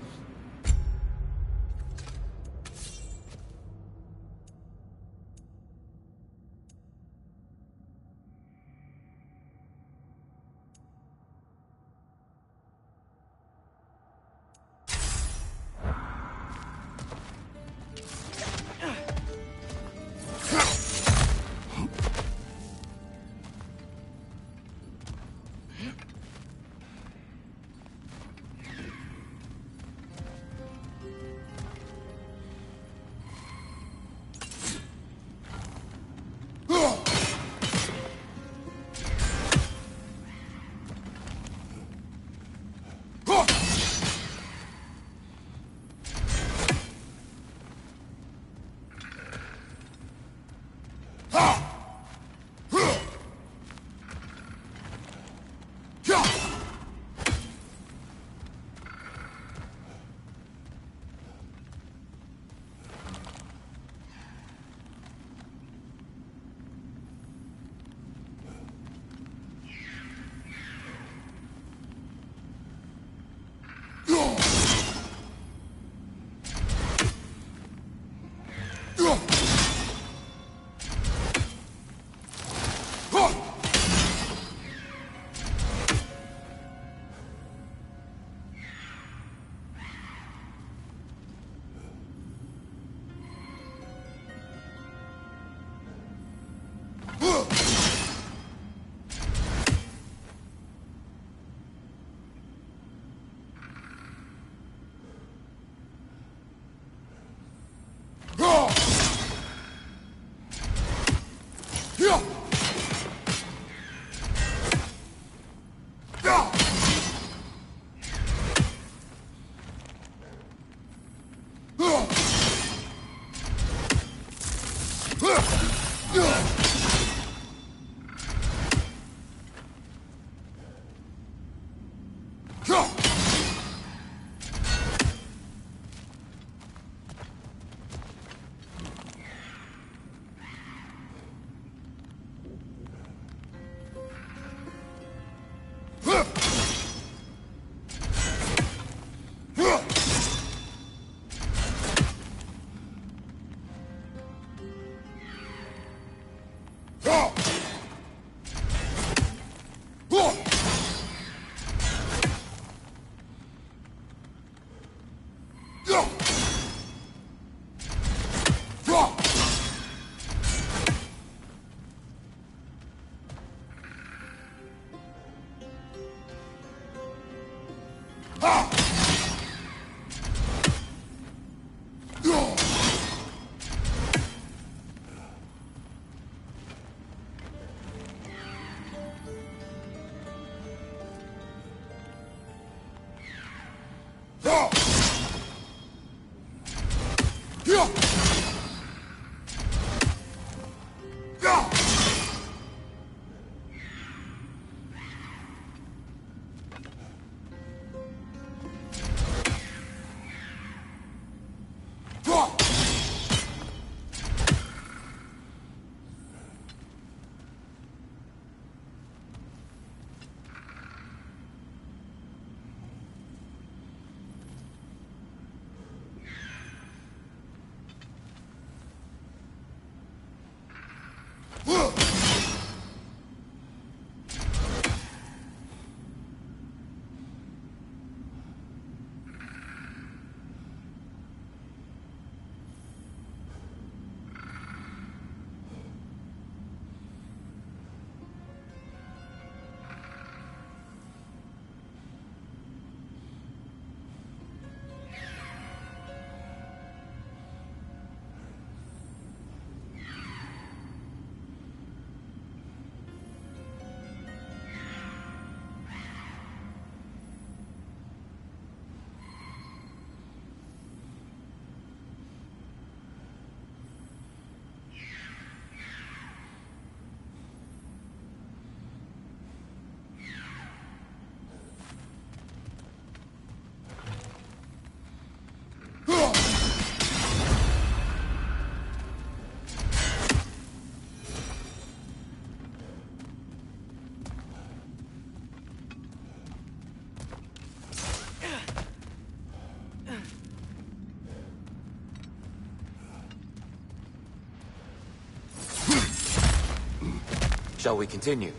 Shall we continue?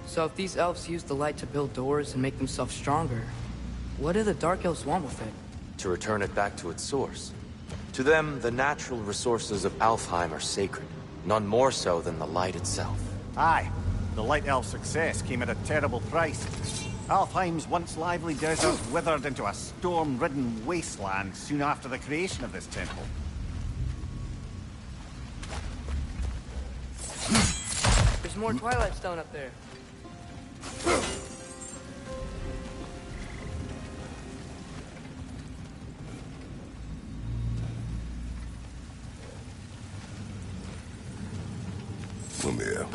So if these elves use the light to build doors and make themselves stronger, what do the Dark Elves want with it? To return it back to its source. To them, the natural resources of Alfheim are sacred, none more so than the light itself. Aye, the Light Elf success came at a terrible price. Alfheim's once lively desert withered into a storm-ridden wasteland soon after the creation of this temple. There's more Twilight Stone up there. Mimir,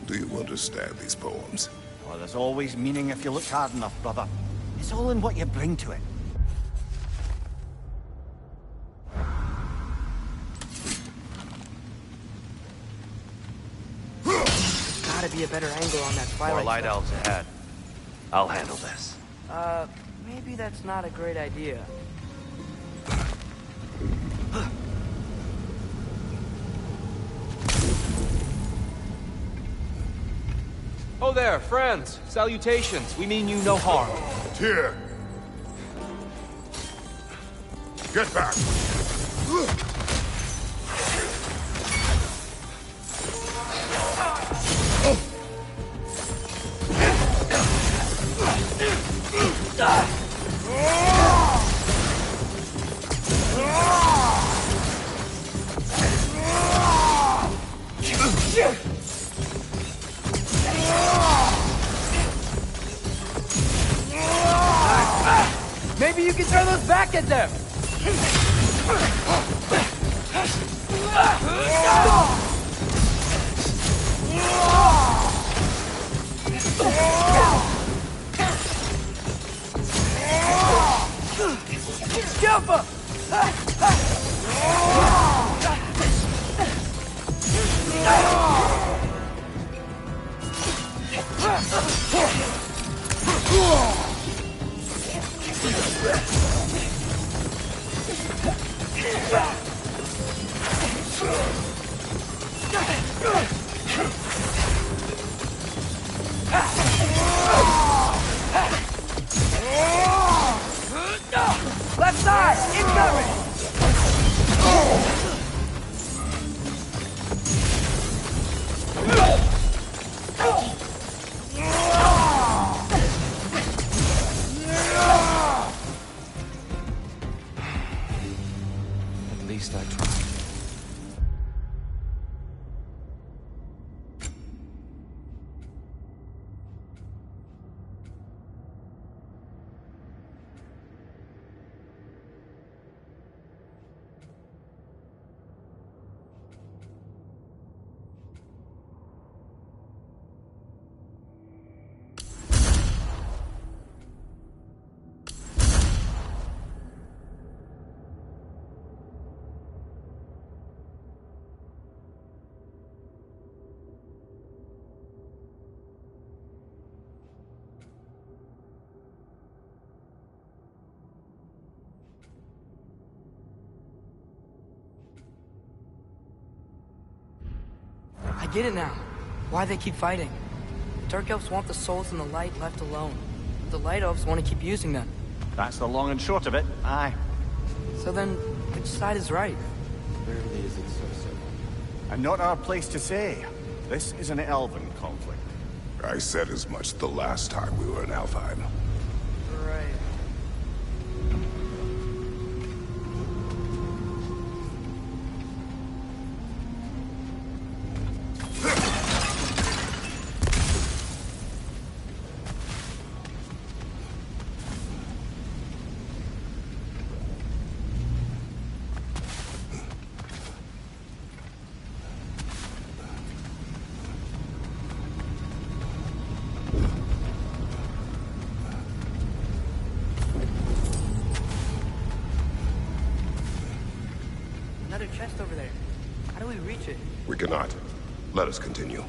do you understand these poems? Well, there's always meaning if you look hard enough, brother. It's all in what you bring to it. There's gotta be a better angle on that Twilight More light Stone. elves ahead. I'll handle this. Maybe that's not a great idea. Oh there, friends! Salutations! We mean you no harm. Tyr! Get back! Maybe you can throw those back at them! Jump up! Left side! Incoming! At least I tried. I get it now. Why they keep fighting. Dark Elves want the souls and the light left alone. The Light Elves want to keep using them. That's the long and short of it, aye. So then, which side is right? Rarely is it so simple. And not our place to say. This is an elven conflict. I said as much the last time we were in Alfheim. Right. Another chest over there. How do we reach it? We cannot. Let us continue.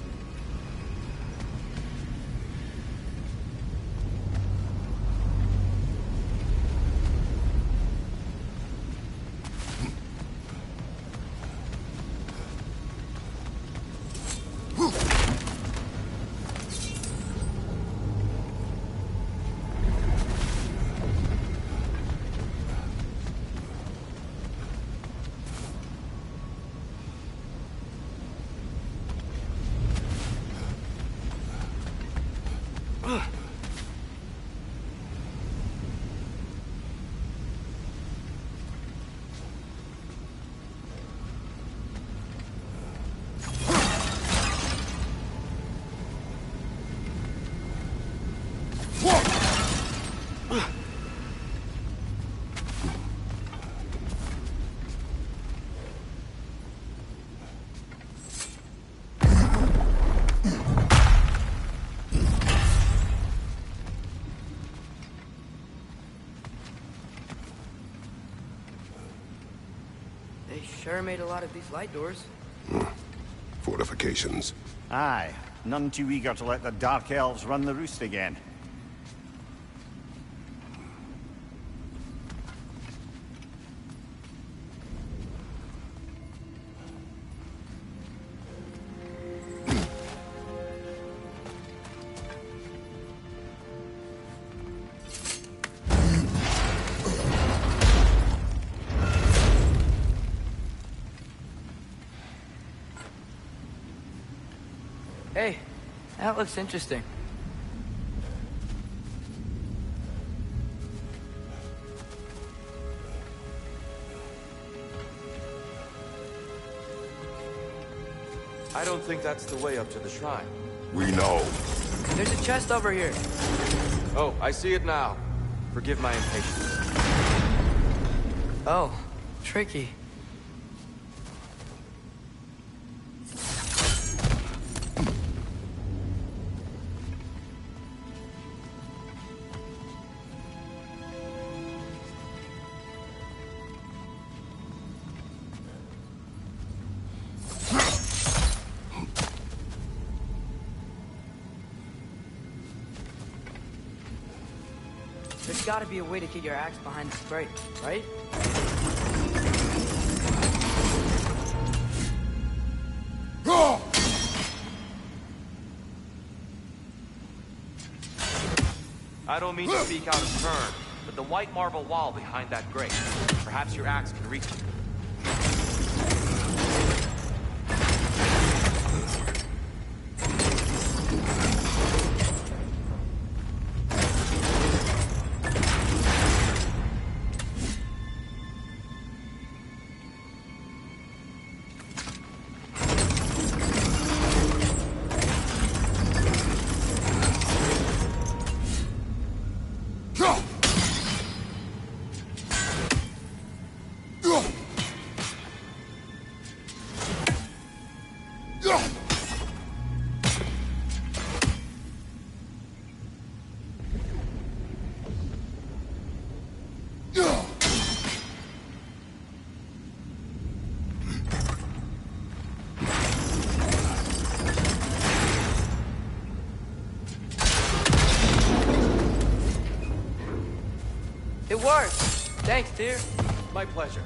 Sure made a lot of these light doors. Fortifications. Aye, none too eager to let the Dark Elves run the roost again. Hey, that looks interesting. I don't think that's the way up to the shrine. We know. There's a chest over here. Oh, I see it now. Forgive my impatience. Oh, tricky. There's gotta be a way to get your axe behind this break, right? I don't mean to speak out of turn, but the white marble wall behind that grate. Perhaps your axe can reach it. It worked! Thanks, dear. My pleasure.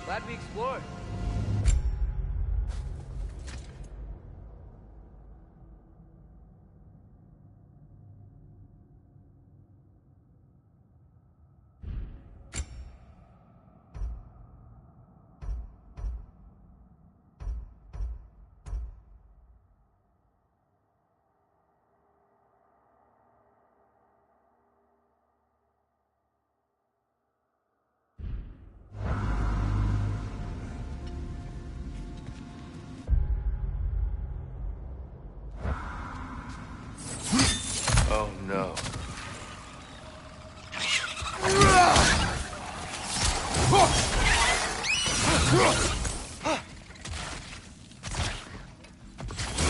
Glad we explored. Oh no.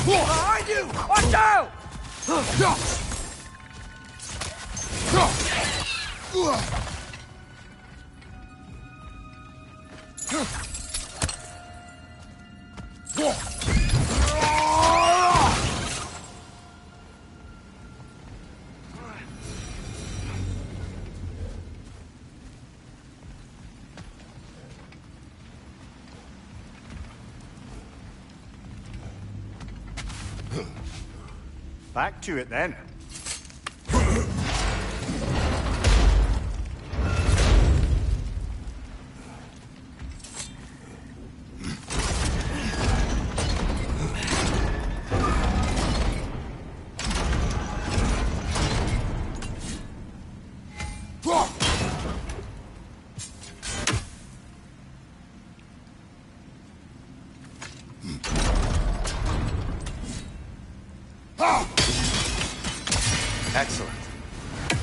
Behind you! Watch out! Back to it then. Excellent.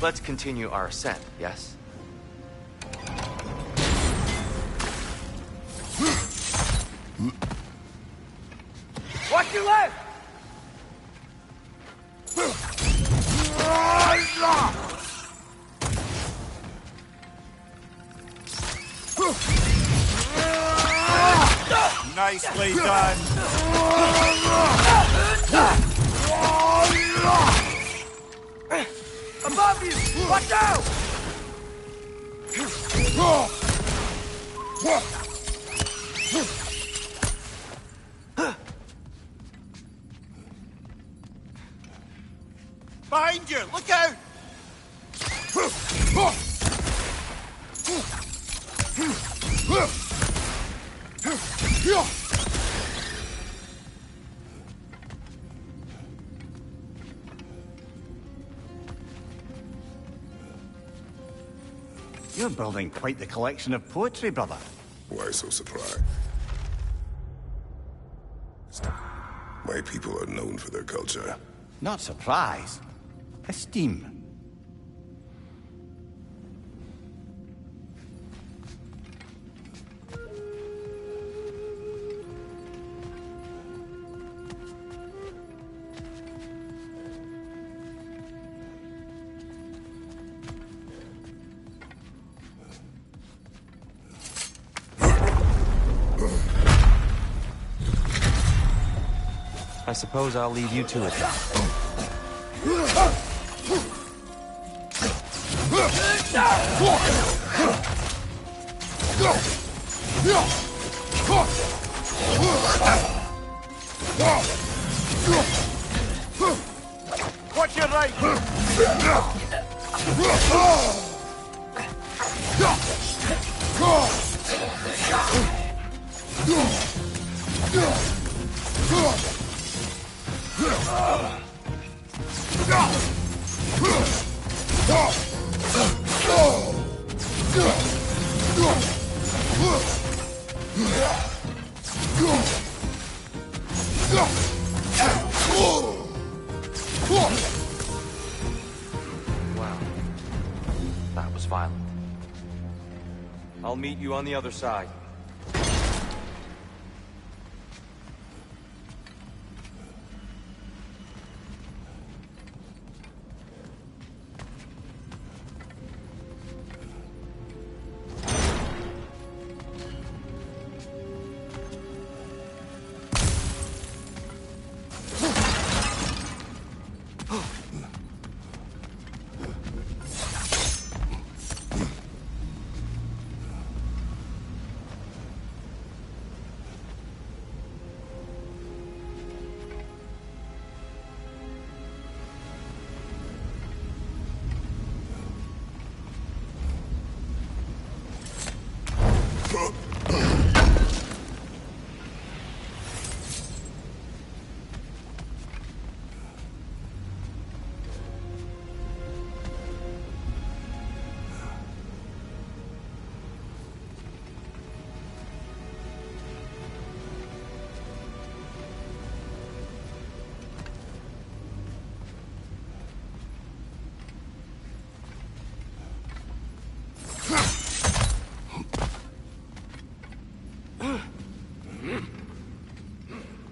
Let's continue our ascent, yes? Watch your left! Nicely done. Above you! Watch out! Behind you! Look out! You're building quite the collection of poetry, brother. Why so surprised? My people are known for their culture. Not surprise. Esteem. I suppose I'll leave you to it then. Watch your right! Wow. That was violent. I'll meet you on the other side.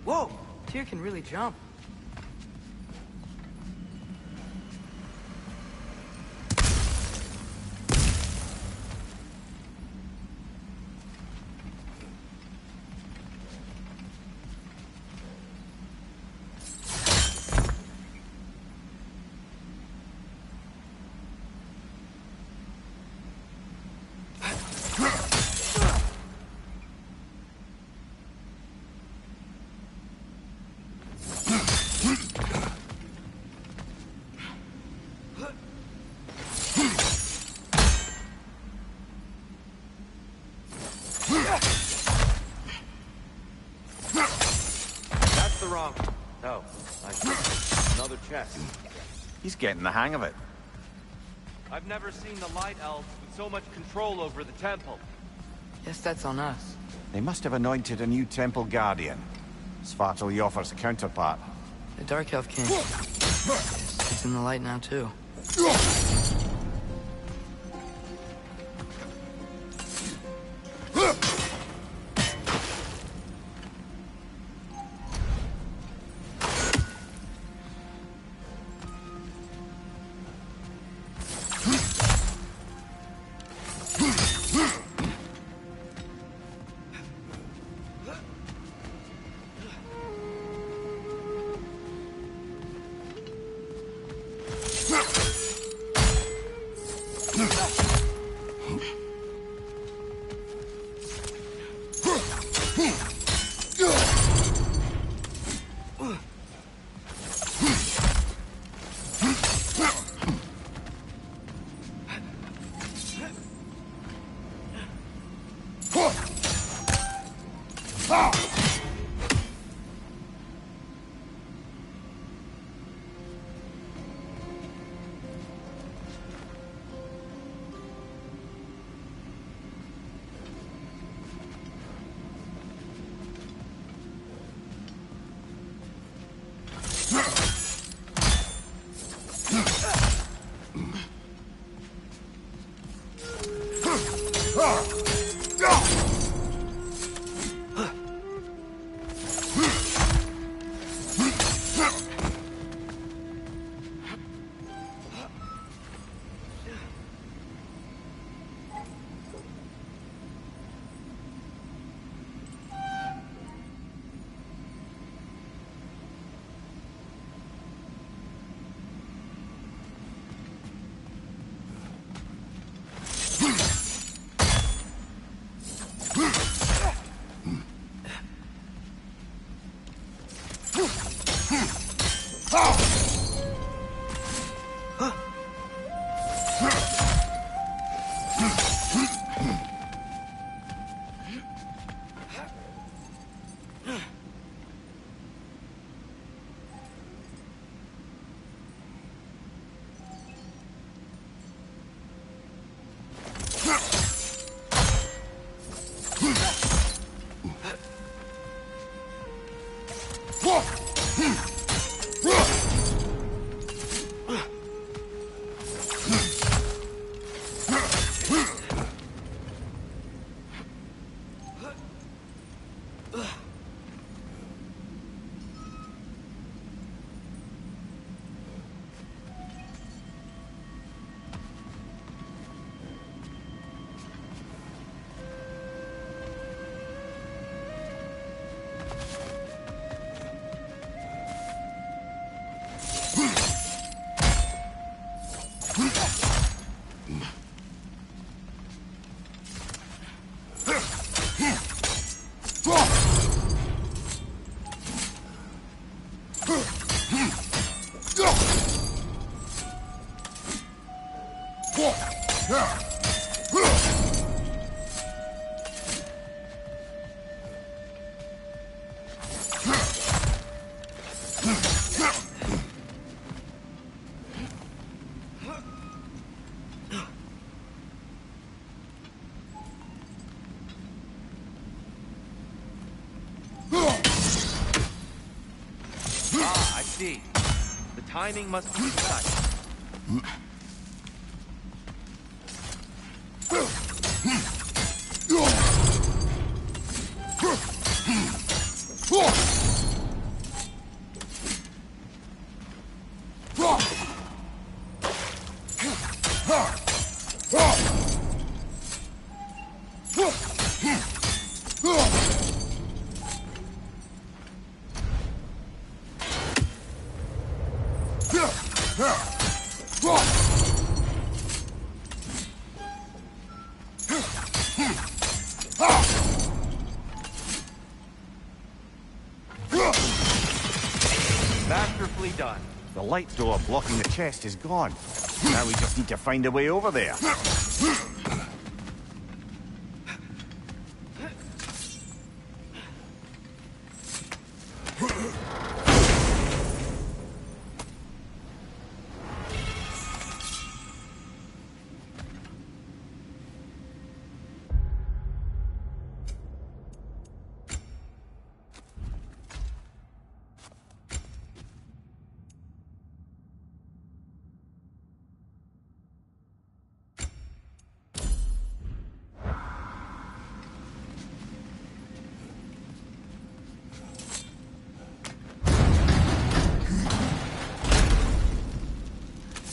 Whoa! Tyr can really jump. That's the wrong... Oh, I see. Another chest. He's getting the hang of it. I've never seen the Light Elves with so much control over the temple. Guess that's on us. They must have anointed a new temple guardian. Svartal Yoffer's counterpart. The Dark Elf King. He's in the light now, too. The timing must be precise. Masterfully done. The light door blocking the chest is gone. Now we just need to find a way over there.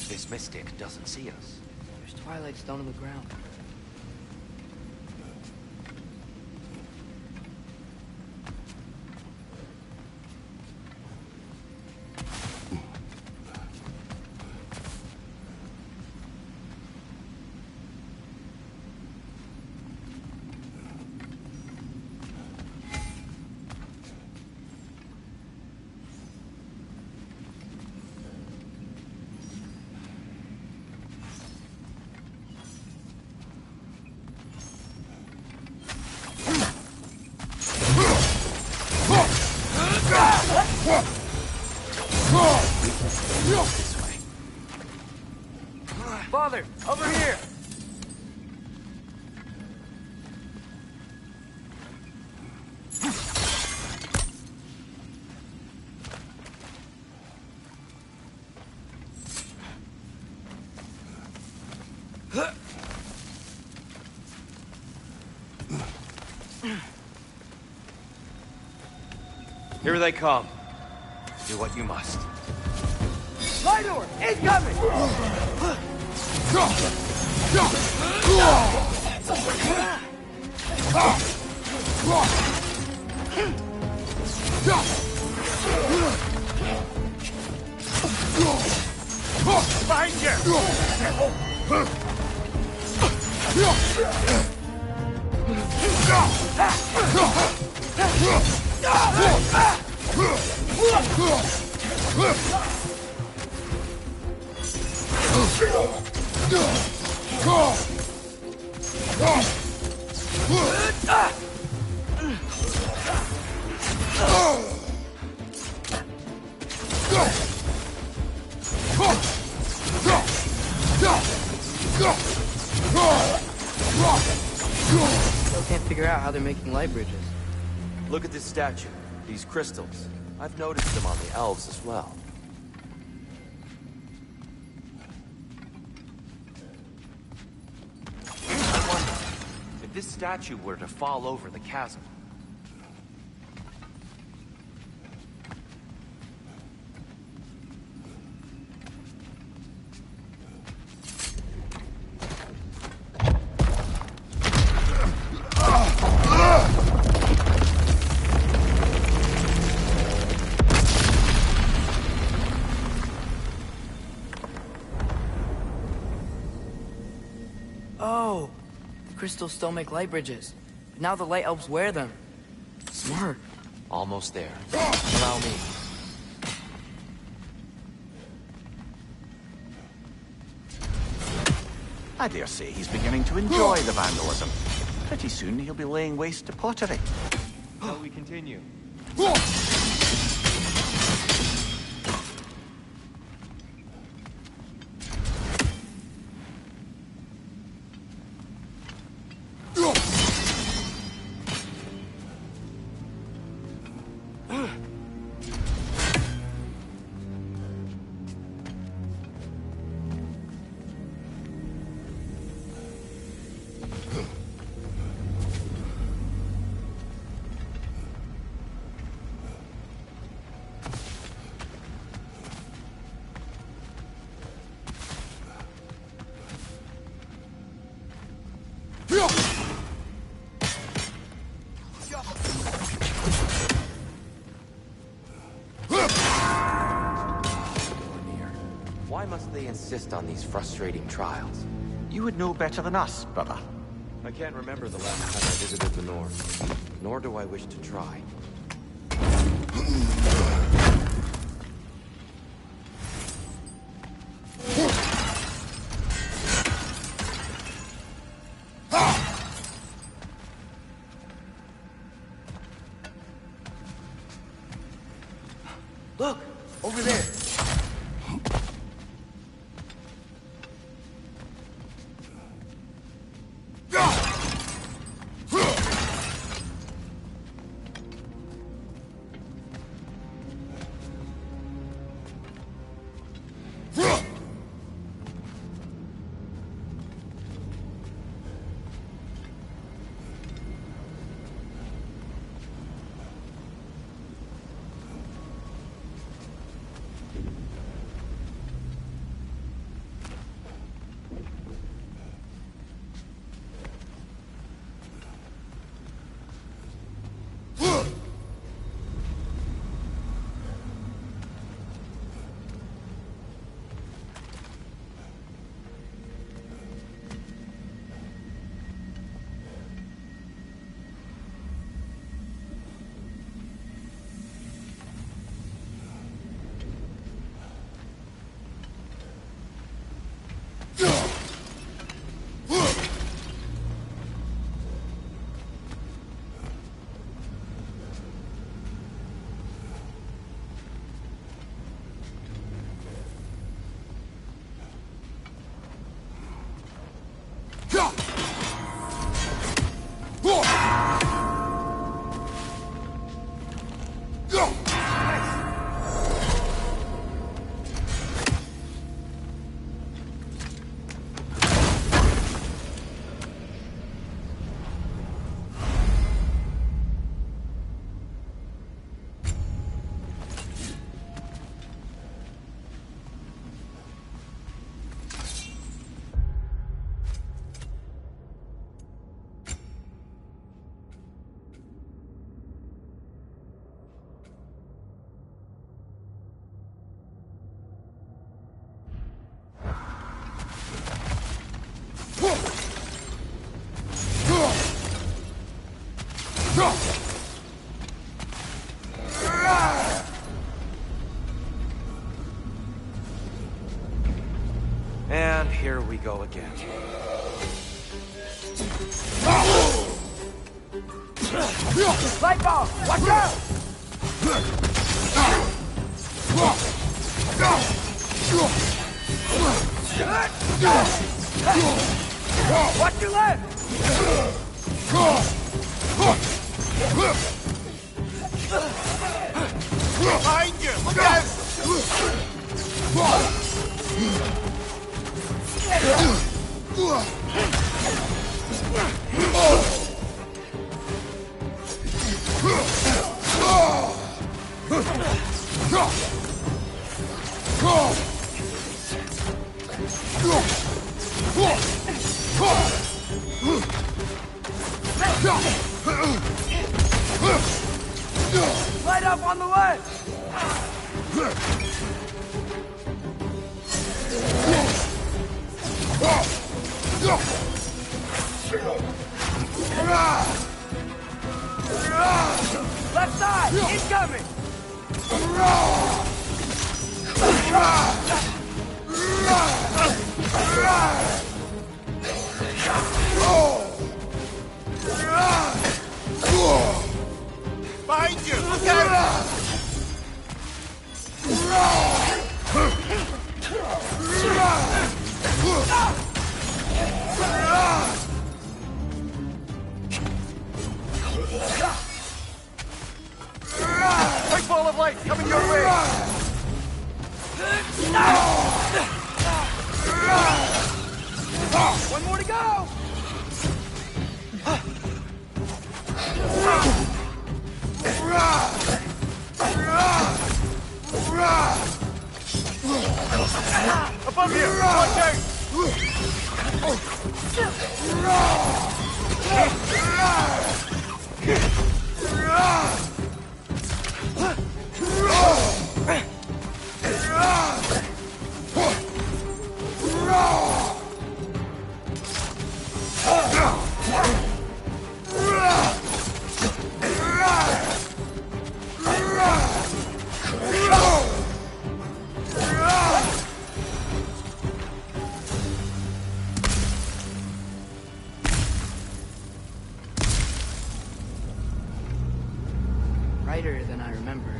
This mystic doesn't see us. There's twilight stone on the ground. Father, over here! Here they come. Do what you must. Light door! Incoming! Behind Still can't figure out how they're making light bridges. Look at this statue. These crystals. I've noticed them on the elves as well. I wonder, if this statue were to fall over the chasm, Oh, the crystals still make light bridges. But now the light elves wear them. Smart. almost there. Allow me. I dare say he's beginning to enjoy the vandalism. Pretty soon he'll be laying waste to pottery. Shall we continue? Why must they insist on these frustrating trials? You would know better than us, brother. I can't remember the last time I visited the North, nor do I wish to try. Look, over there. And here we go again. Light bulb! Watch out! Watch your left! Behind you! Look out! Light up on the left! Left side! Incoming! Behind you! Look out! Big ball of light coming your way! One more to go! Above you! Watch out! Brighter than I remember.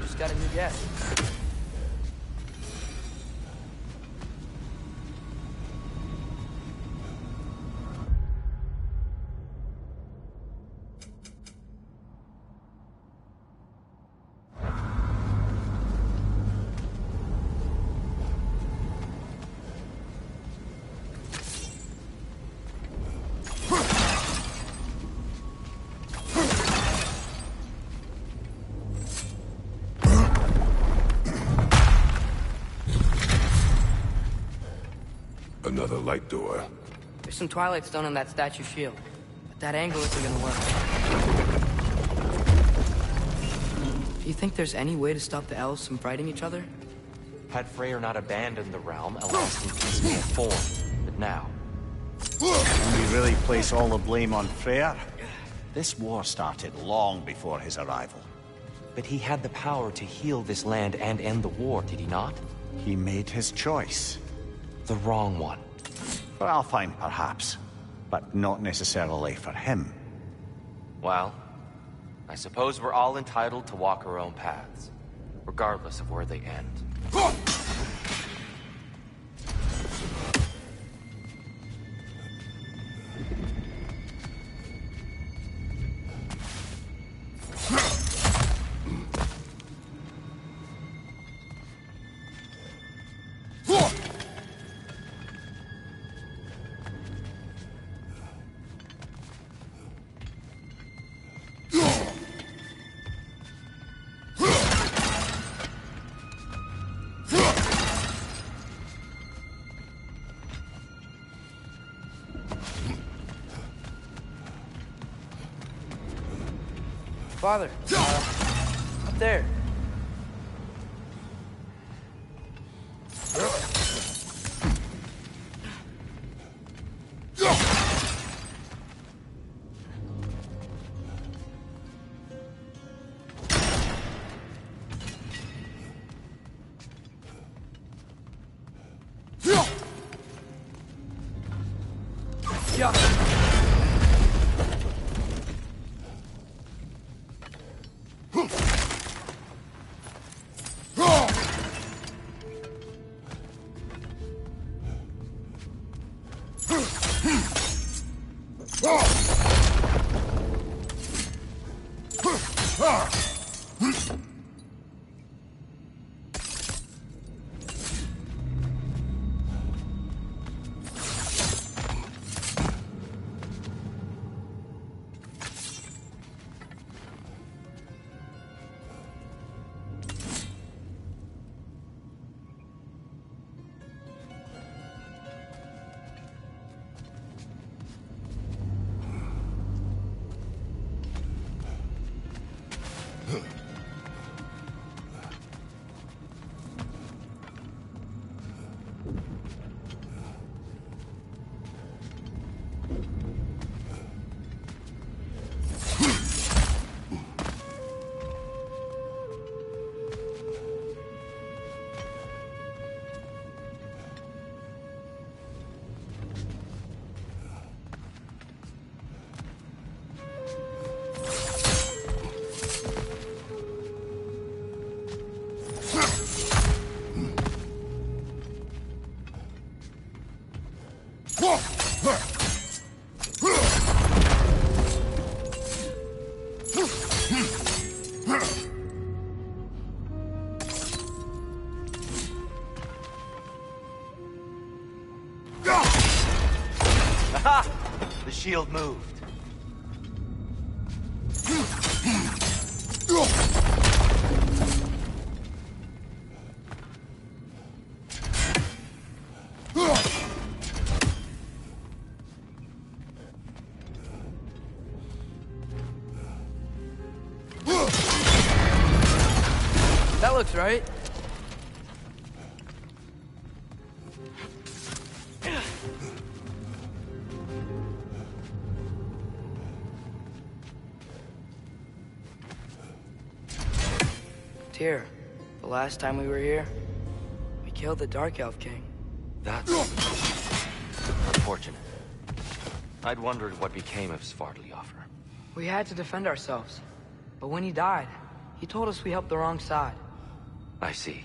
Just got a new guest. Another light door. There's some Twilight Stone on that statue shield, but that angle isn't gonna work. Do you think there's any way to stop the elves from fighting each other? Had Freyr not abandoned the realm, elves in peaceful form. But now... Can we really place all the blame on Freyr? This war started long before his arrival. But he had the power to heal this land and end the war, did he not? He made his choice. The wrong one. For Alfheim, perhaps. But not necessarily for him. Well, I suppose we're all entitled to walk our own paths, regardless of where they end. Father, up there. Aha! The shield moved. That looks right. Tyr, the last time we were here, we killed the Dark Elf King. That's unfortunate. I'd wondered what became of Svartalfheim. We had to defend ourselves. But when he died, he told us we helped the wrong side. I see.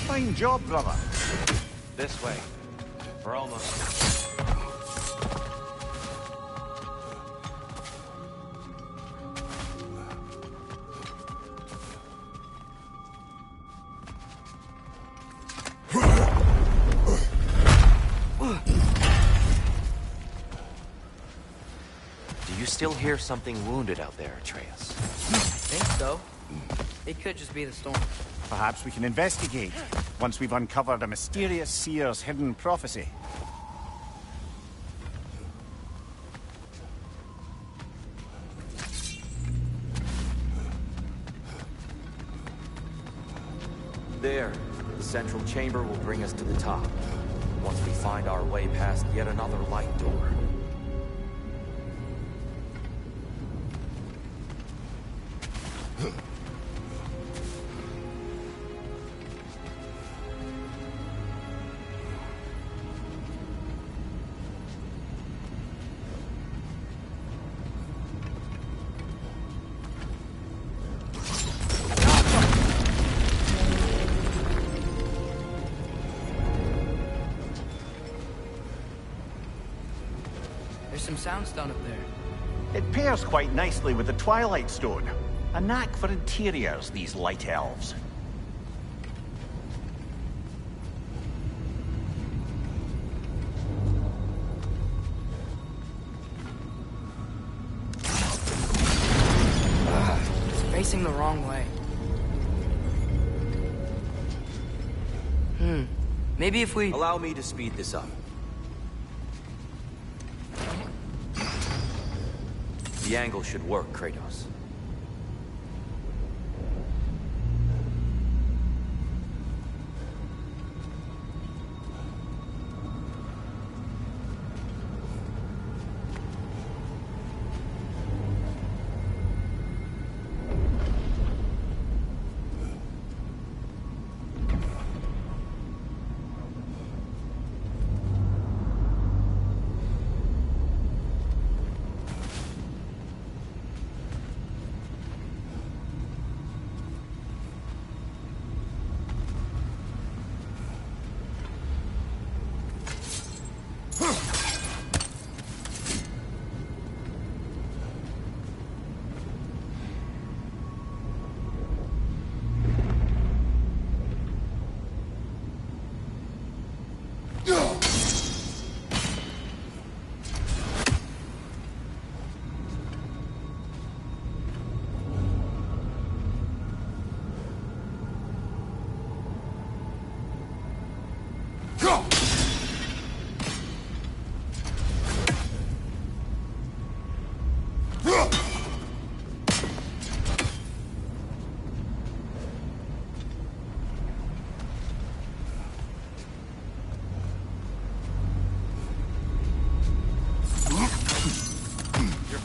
Fine job, brother. This way. We're almost... you still hear something wounded out there, Atreus? I think so. It could just be the storm. Perhaps we can investigate, once we've uncovered a mysterious seer's hidden prophecy. There. The central chamber will bring us to the top. Once we find our way past yet another light door. There's some soundstone up there. It pairs quite nicely with the Twilight Stone. A knack for interiors, these light elves. It's facing the wrong way. Maybe if we... Allow me to speed this up. The angle should work, Kratos.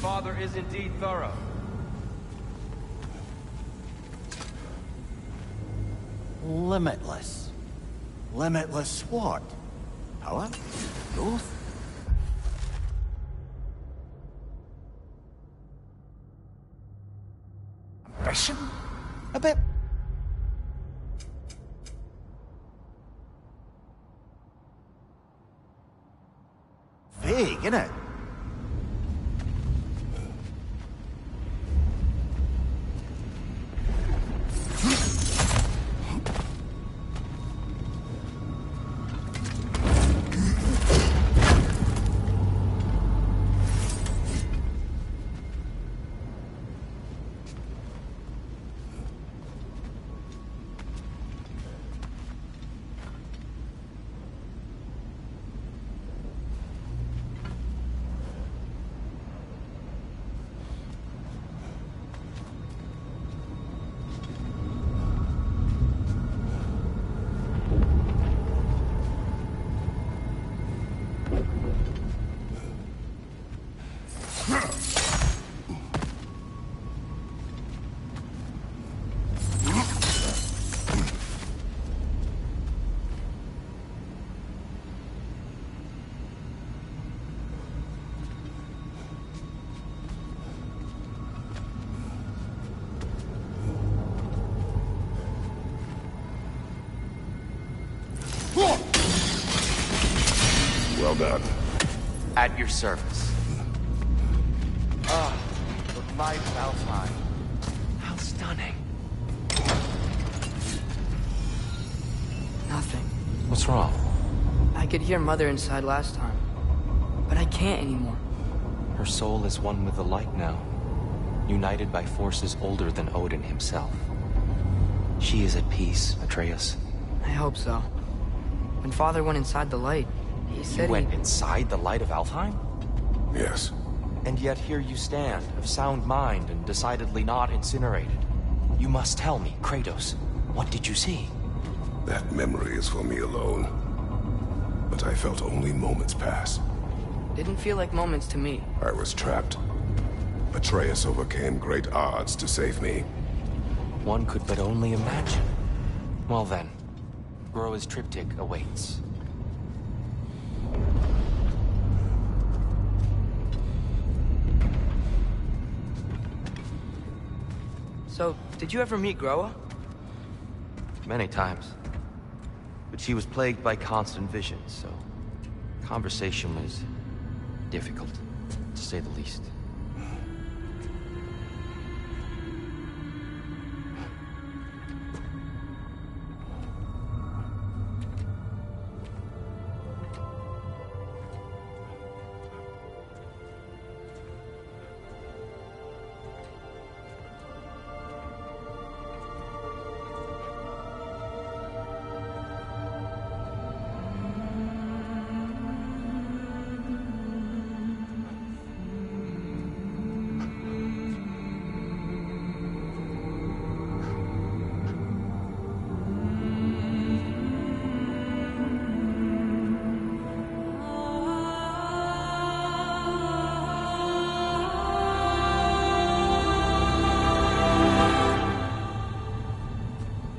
Father is indeed thorough. Limitless. Limitless what? Power? Growth? Ambition? A bit... vague, innit? Well done. At your service. Ah, the light of Alfheim. How stunning. Nothing. What's wrong? I could hear Mother inside last time, but I can't anymore. Her soul is one with the light now, united by forces older than Odin himself. She is at peace, Atreus. I hope so. When Father went inside the light, he said You went inside the light of Alfheim? Yes. And yet here you stand, of sound mind and decidedly not incinerated. You must tell me, Kratos, what did you see? That memory is for me alone. But I felt only moments pass. Didn't feel like moments to me. I was trapped. Atreus overcame great odds to save me. One could but only imagine. Well then, Groa's triptych awaits. So, did you ever meet Groa? Many times. But she was plagued by constant visions, so conversation was difficult, to say the least.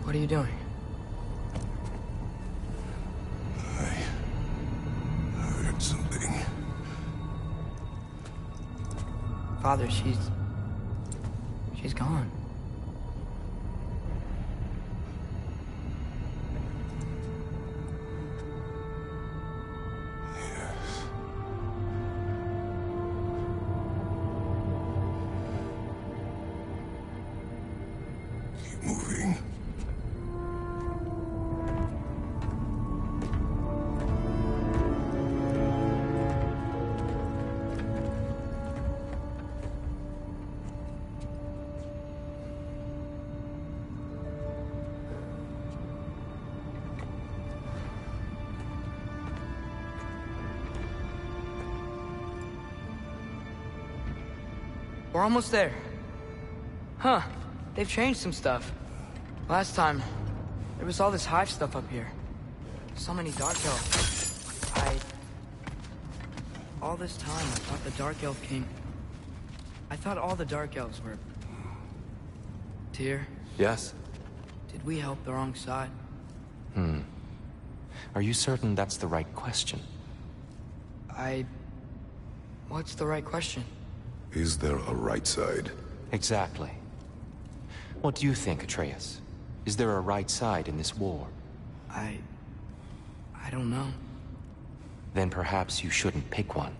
What are you doing? I heard something. Father, she's gone. Keep moving. We're almost there. Huh. They've changed some stuff. Last time, there was all this hive stuff up here. So many Dark Elves. All this time, I thought the Dark Elf came... I thought all the Dark Elves were... Tyr, Yes? did we help the wrong side? Are you certain that's the right question? What's the right question? Is there a right side? Exactly. What do you think, Atreus? Is there a right side in this war? I don't know. Then perhaps you shouldn't pick one.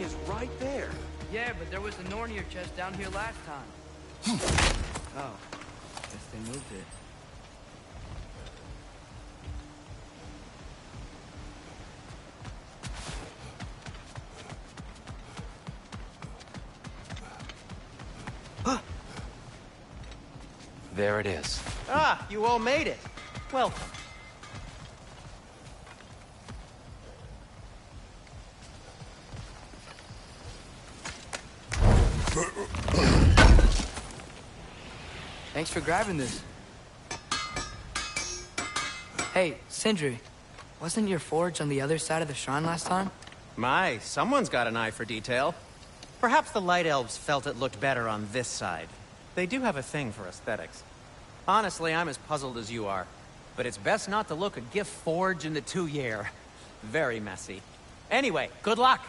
is right there. Yeah, but there was a Nornir chest down here last time. Oh, guess they moved it. There it is. Ah, you all made it. Welcome. Thanks for grabbing this. Hey, Sindri, wasn't your forge on the other side of the shrine last time? My, someone's got an eye for detail. Perhaps the Light Elves felt it looked better on this side. They do have a thing for aesthetics. Honestly, I'm as puzzled as you are. But it's best not to look a gift forge in the 2-year. Very messy. Anyway, good luck!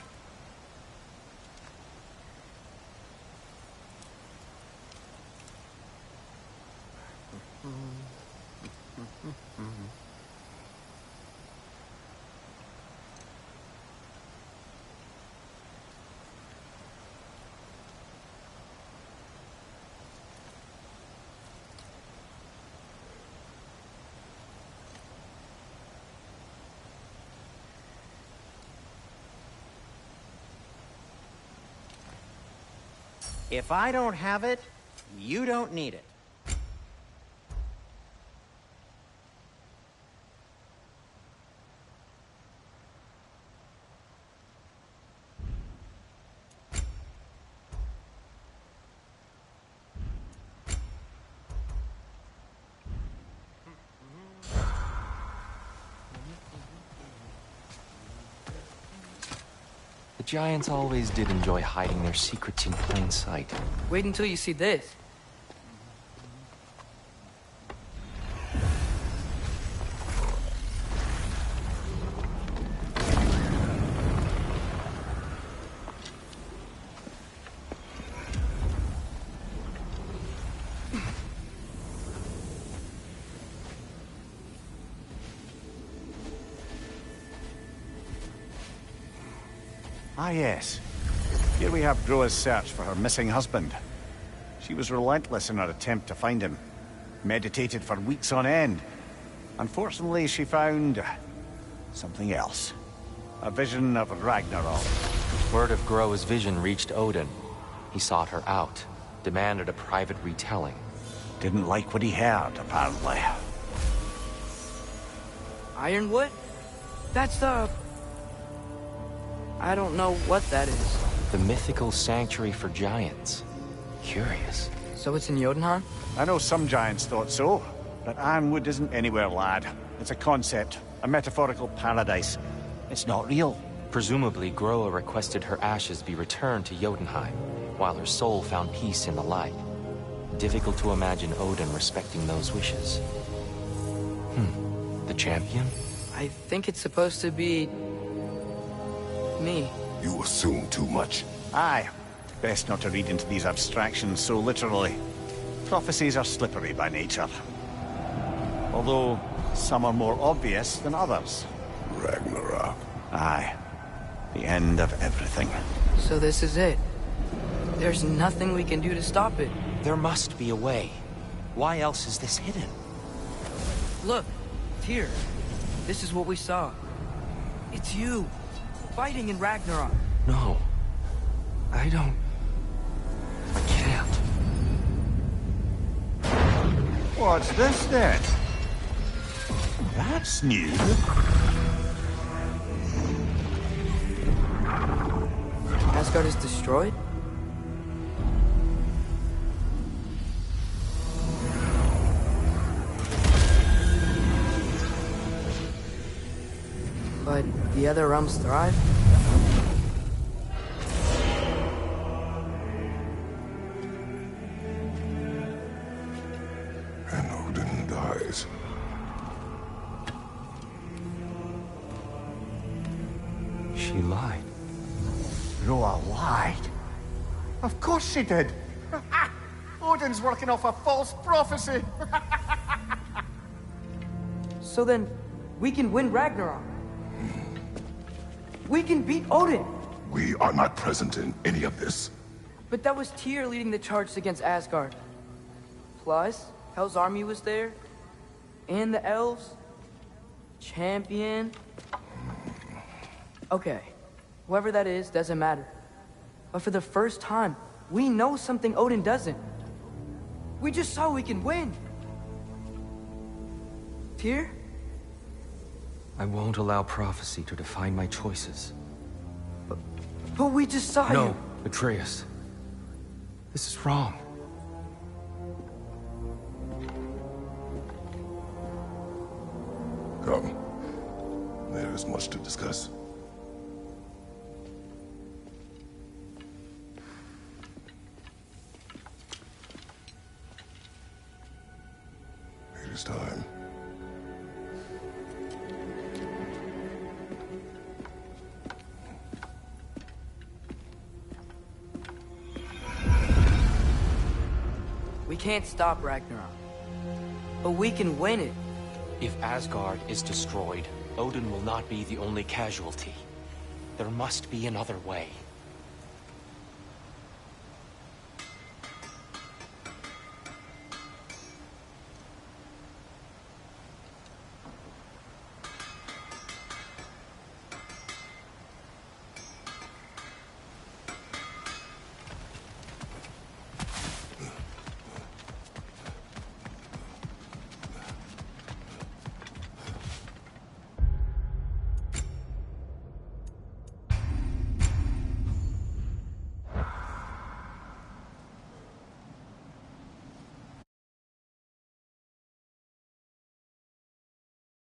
If I don't have it, you don't need it. The Giants always did enjoy hiding their secrets in plain sight. Wait until you see this. Ah, yes. Here we have Groa's search for her missing husband. She was relentless in her attempt to find him. Meditated for weeks on end. Unfortunately, she found something else. A vision of Ragnarok. Word of Groa's vision reached Odin. He sought her out, demanded a private retelling. Didn't like what he heard, apparently. Ironwood? That's the... I don't know what that is. The mythical sanctuary for giants. Curious. So it's in Jotunheim? I know some giants thought so, but Ironwood isn't anywhere, lad. It's a concept, a metaphorical paradise. It's not real. Presumably, Groa requested her ashes be returned to Jotunheim, while her soul found peace in the light. Difficult to imagine Odin respecting those wishes. The champion? I think it's supposed to be... me. You assume too much. Aye. Best not to read into these abstractions so literally. Prophecies are slippery by nature. Although, some are more obvious than others. Ragnarok. Aye. The end of everything. So this is it. There's nothing we can do to stop it. There must be a way. Why else is this hidden? Look, Tyr. This is what we saw. It's you. Fighting in Ragnarok. No. I don't... I can't. What's this then? That's new. Asgard is destroyed? But the other realms thrive? And Odin dies. She lied. Groa lied. Of course she did. Odin's working off a false prophecy. So then, we can win Ragnarok. We can beat Odin. We are not present in any of this. But that was Tyr leading the charge against Asgard. Plus, Hell's army was there. And the elves. Champion. Okay. Whoever that is, doesn't matter. But for the first time, we know something Odin doesn't. We just saw we can win. Tyr? I won't allow prophecy to define my choices. But we just saw you. No, Atreus. This is wrong. Come. There is much to discuss. It is time. We can't stop Ragnarok. But we can win it. If Asgard is destroyed, Odin will not be the only casualty. There must be another way.